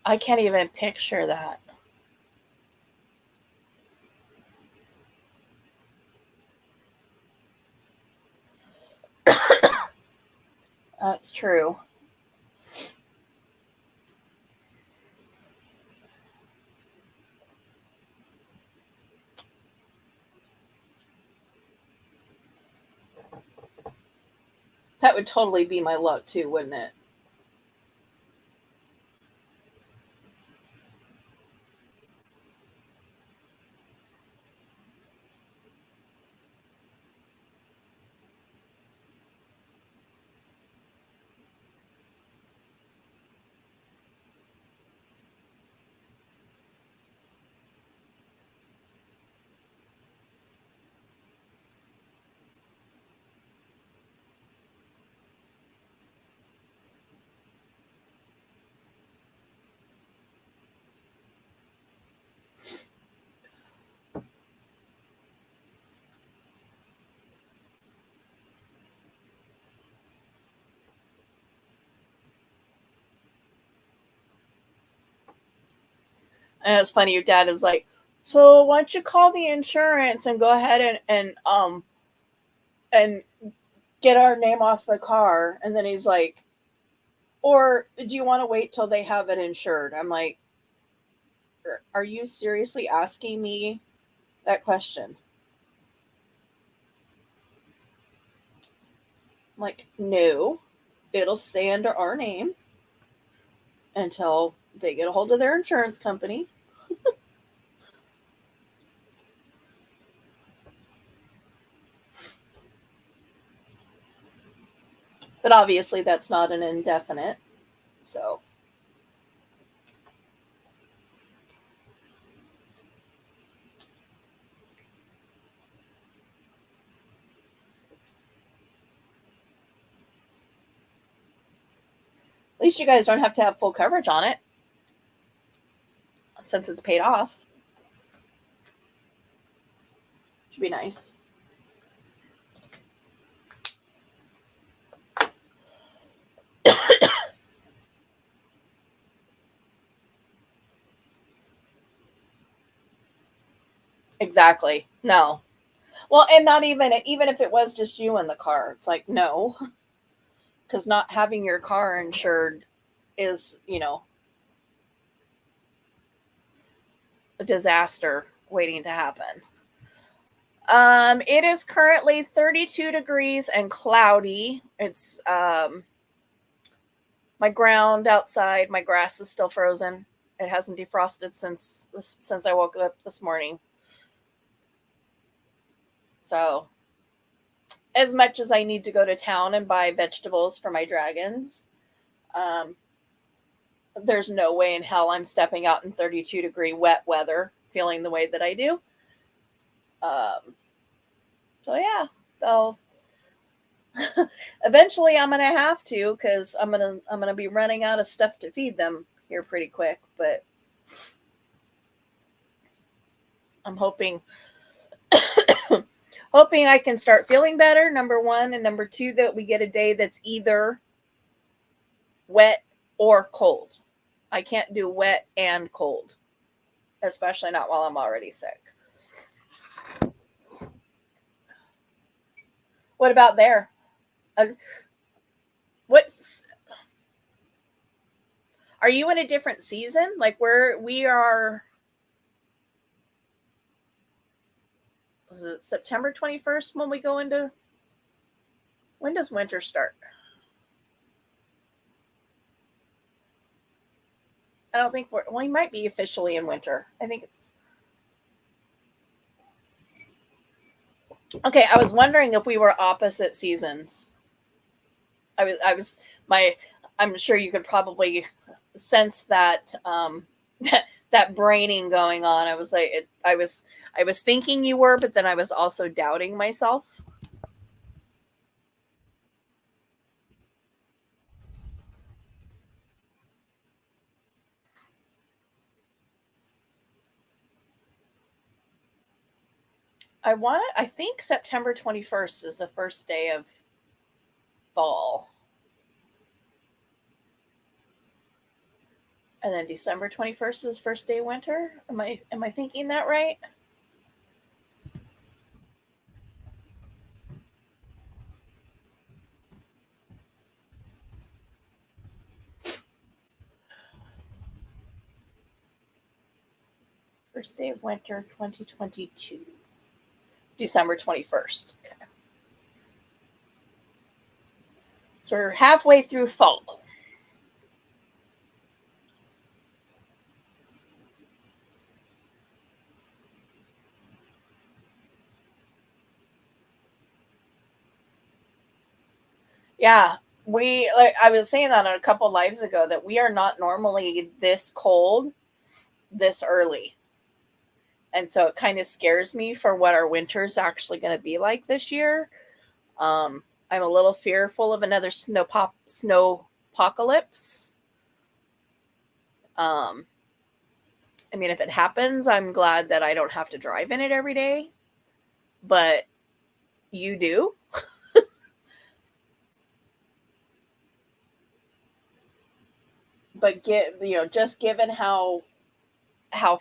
I can't even picture that. That's true. That would totally be my luck too, wouldn't it? And it's funny, your dad is like, so why don't you call the insurance and go ahead and get our name off the car? And then he's like, or do you want to wait till they have it insured? I'm like, are you seriously asking me that question? I'm like, no, it'll stay under our name until they get a hold of their insurance company. But obviously, that's not an indefinite. So, at least you guys don't have to have full coverage on it since it's paid off. Should be nice. Exactly. No. Well, and not even if it was just you in the car, it's like no, because not having your car insured is a disaster waiting to happen. It is currently 32 degrees and cloudy. It's my ground outside. My grass is still frozen. It hasn't defrosted since I woke up this morning. So, as much as I need to go to town and buy vegetables for my dragons, um, there's no way in hell I'm stepping out in 32-degree wet weather feeling the way that I do. Um, so yeah, they'll eventually I'm gonna have to because I'm gonna be running out of stuff to feed them here pretty quick. But I'm hoping hoping I can start feeling better, number one, and number two, that we get a day that's either wet or cold. I can't do wet and cold, especially not while I'm already sick. What about there? What's Are you in a different season? Like we are, was it September 21st when we go into, when does winter start? I don't think we might be officially in winter. I think it's, okay. I was wondering if we were opposite seasons. My, I'm sure you could probably sense that, that braining going on. I was like, I was thinking you were, but then I was also doubting myself. I think September 21st is the first day of fall. And then December 21st is first day of winter. Am I thinking that right? First day of winter 2022. December 21st. Okay. So we're halfway through fall. Yeah, like I was saying that on a couple lives ago, that we are not normally this cold this early. And so it kind of scares me for what our winter's actually going to be like this year. I'm a little fearful of another snow apocalypse. Um, I mean, if it happens, I'm glad that I don't have to drive in it every day. But you do. But just given how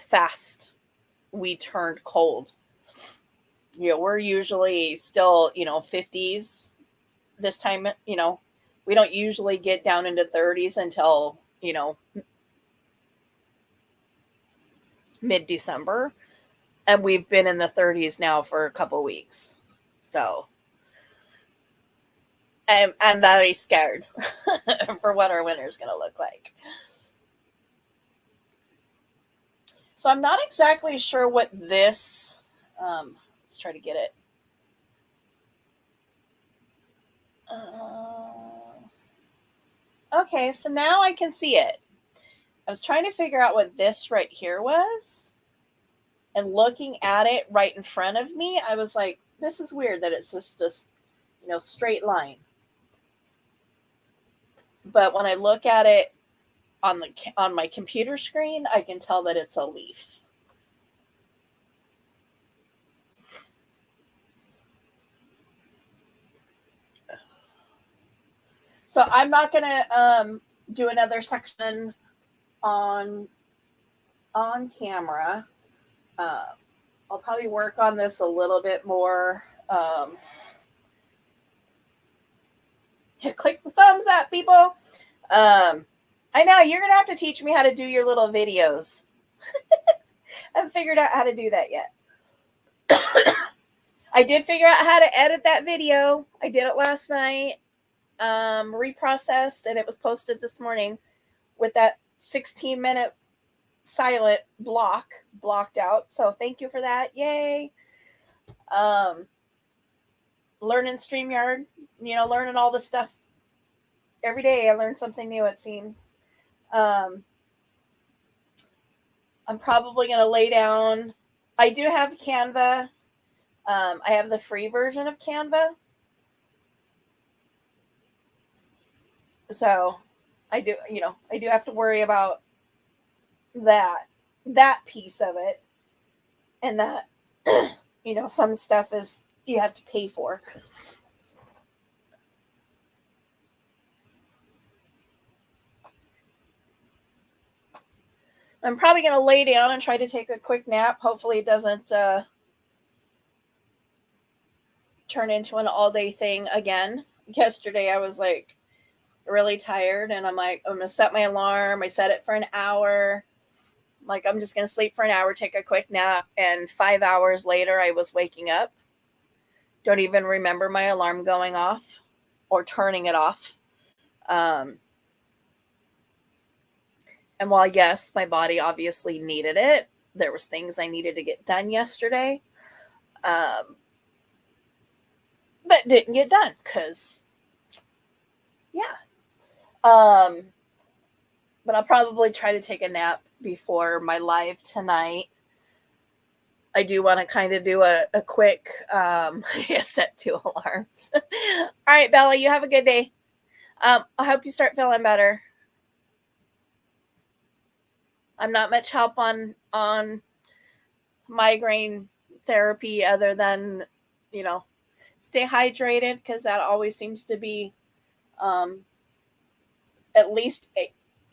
fast we turned cold, we're usually still 50s this time. We don't usually get down into 30s until mid-December, and we've been in the 30s now for a couple weeks. So I'm very scared for what our winter is going to look like. So I'm not exactly sure what this. Let's try to get it. Okay, so now I can see it. I was trying to figure out what this right here was, and looking at it right in front of me, I was like, "This is weird that it's just this, straight line." But when I look at it on my computer screen, I can tell that it's a leaf. So I'm not gonna do another section on camera. Uh, I'll probably work on this a little bit more. Click the thumbs up, people. I know you're gonna have to teach me how to do your little videos. I haven't figured out how to do that yet. I did figure out how to edit that video. I did it last night. Reprocessed, and it was posted this morning with that 16-minute silent blocked out. So thank you for that. Yay. Learning StreamYard, learning all this stuff. Every day I learn something new, it seems. I'm probably going to lay down. I do have Canva. I have the free version of Canva. So I do have to worry about that piece of it. And that, some stuff is you have to pay for. I'm probably going to lay down and try to take a quick nap. Hopefully it doesn't turn into an all-day thing again. Yesterday I was like really tired, and I'm like, I'm going to set my alarm. I set it for an hour. Like, I'm just going to sleep for an hour, take a quick nap, and 5 hours later I was waking up. Don't even remember my alarm going off or turning it off. And while, yes, my body obviously needed it, there was things I needed to get done yesterday, that didn't get done because, yeah. But I'll probably try to take a nap before my live tonight. I do want to kind of do a quick set 2 alarms. All right, Bella, you have a good day. I hope you start feeling better. I'm not much help on migraine therapy other than, stay hydrated, because that always seems to be at least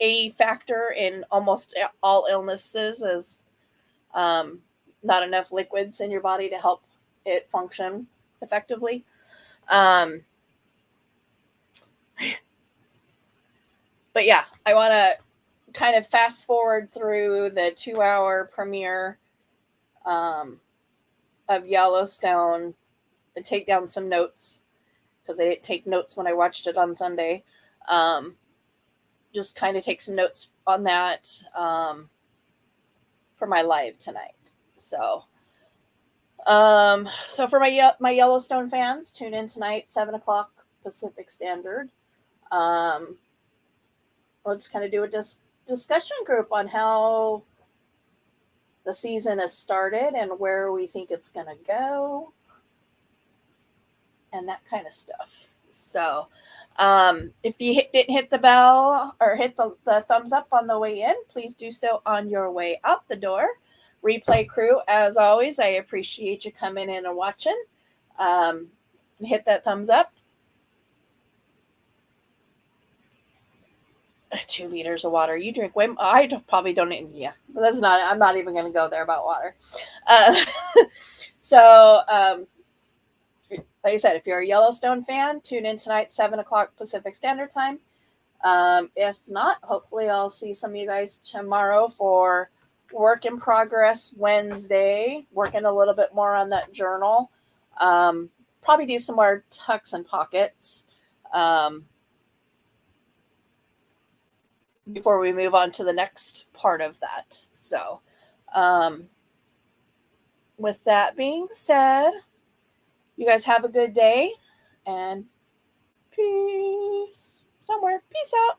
a factor in almost all illnesses, is not enough liquids in your body to help it function effectively. But yeah, I want to kind of fast forward through the 2-hour premiere of Yellowstone and take down some notes, because I didn't take notes when I watched it on Sunday. Just kind of take some notes on that for my live tonight. So for my Yellowstone fans, tune in tonight, 7:00 Pacific Standard. We'll just kind of do a discussion group on how the season has started and where we think it's going to go and that kind of stuff. So if you didn't hit the bell or hit the thumbs up on the way in, please do so on your way out the door. Replay crew, as always, I appreciate you coming in and watching. Hit that thumbs up. 2 liters of water. You drink way more. I probably don't. Yeah, but that's not. I'm not even going to go there about water. So, like I said, if you're a Yellowstone fan, tune in tonight, 7:00 Pacific Standard Time. If not, hopefully I'll see some of you guys tomorrow for Work in Progress Wednesday. Working a little bit more on that journal. Probably do some more tucks and pockets. Before we move on to the next part of that. So, with that being said, you guys have a good day, and peace somewhere. Peace out.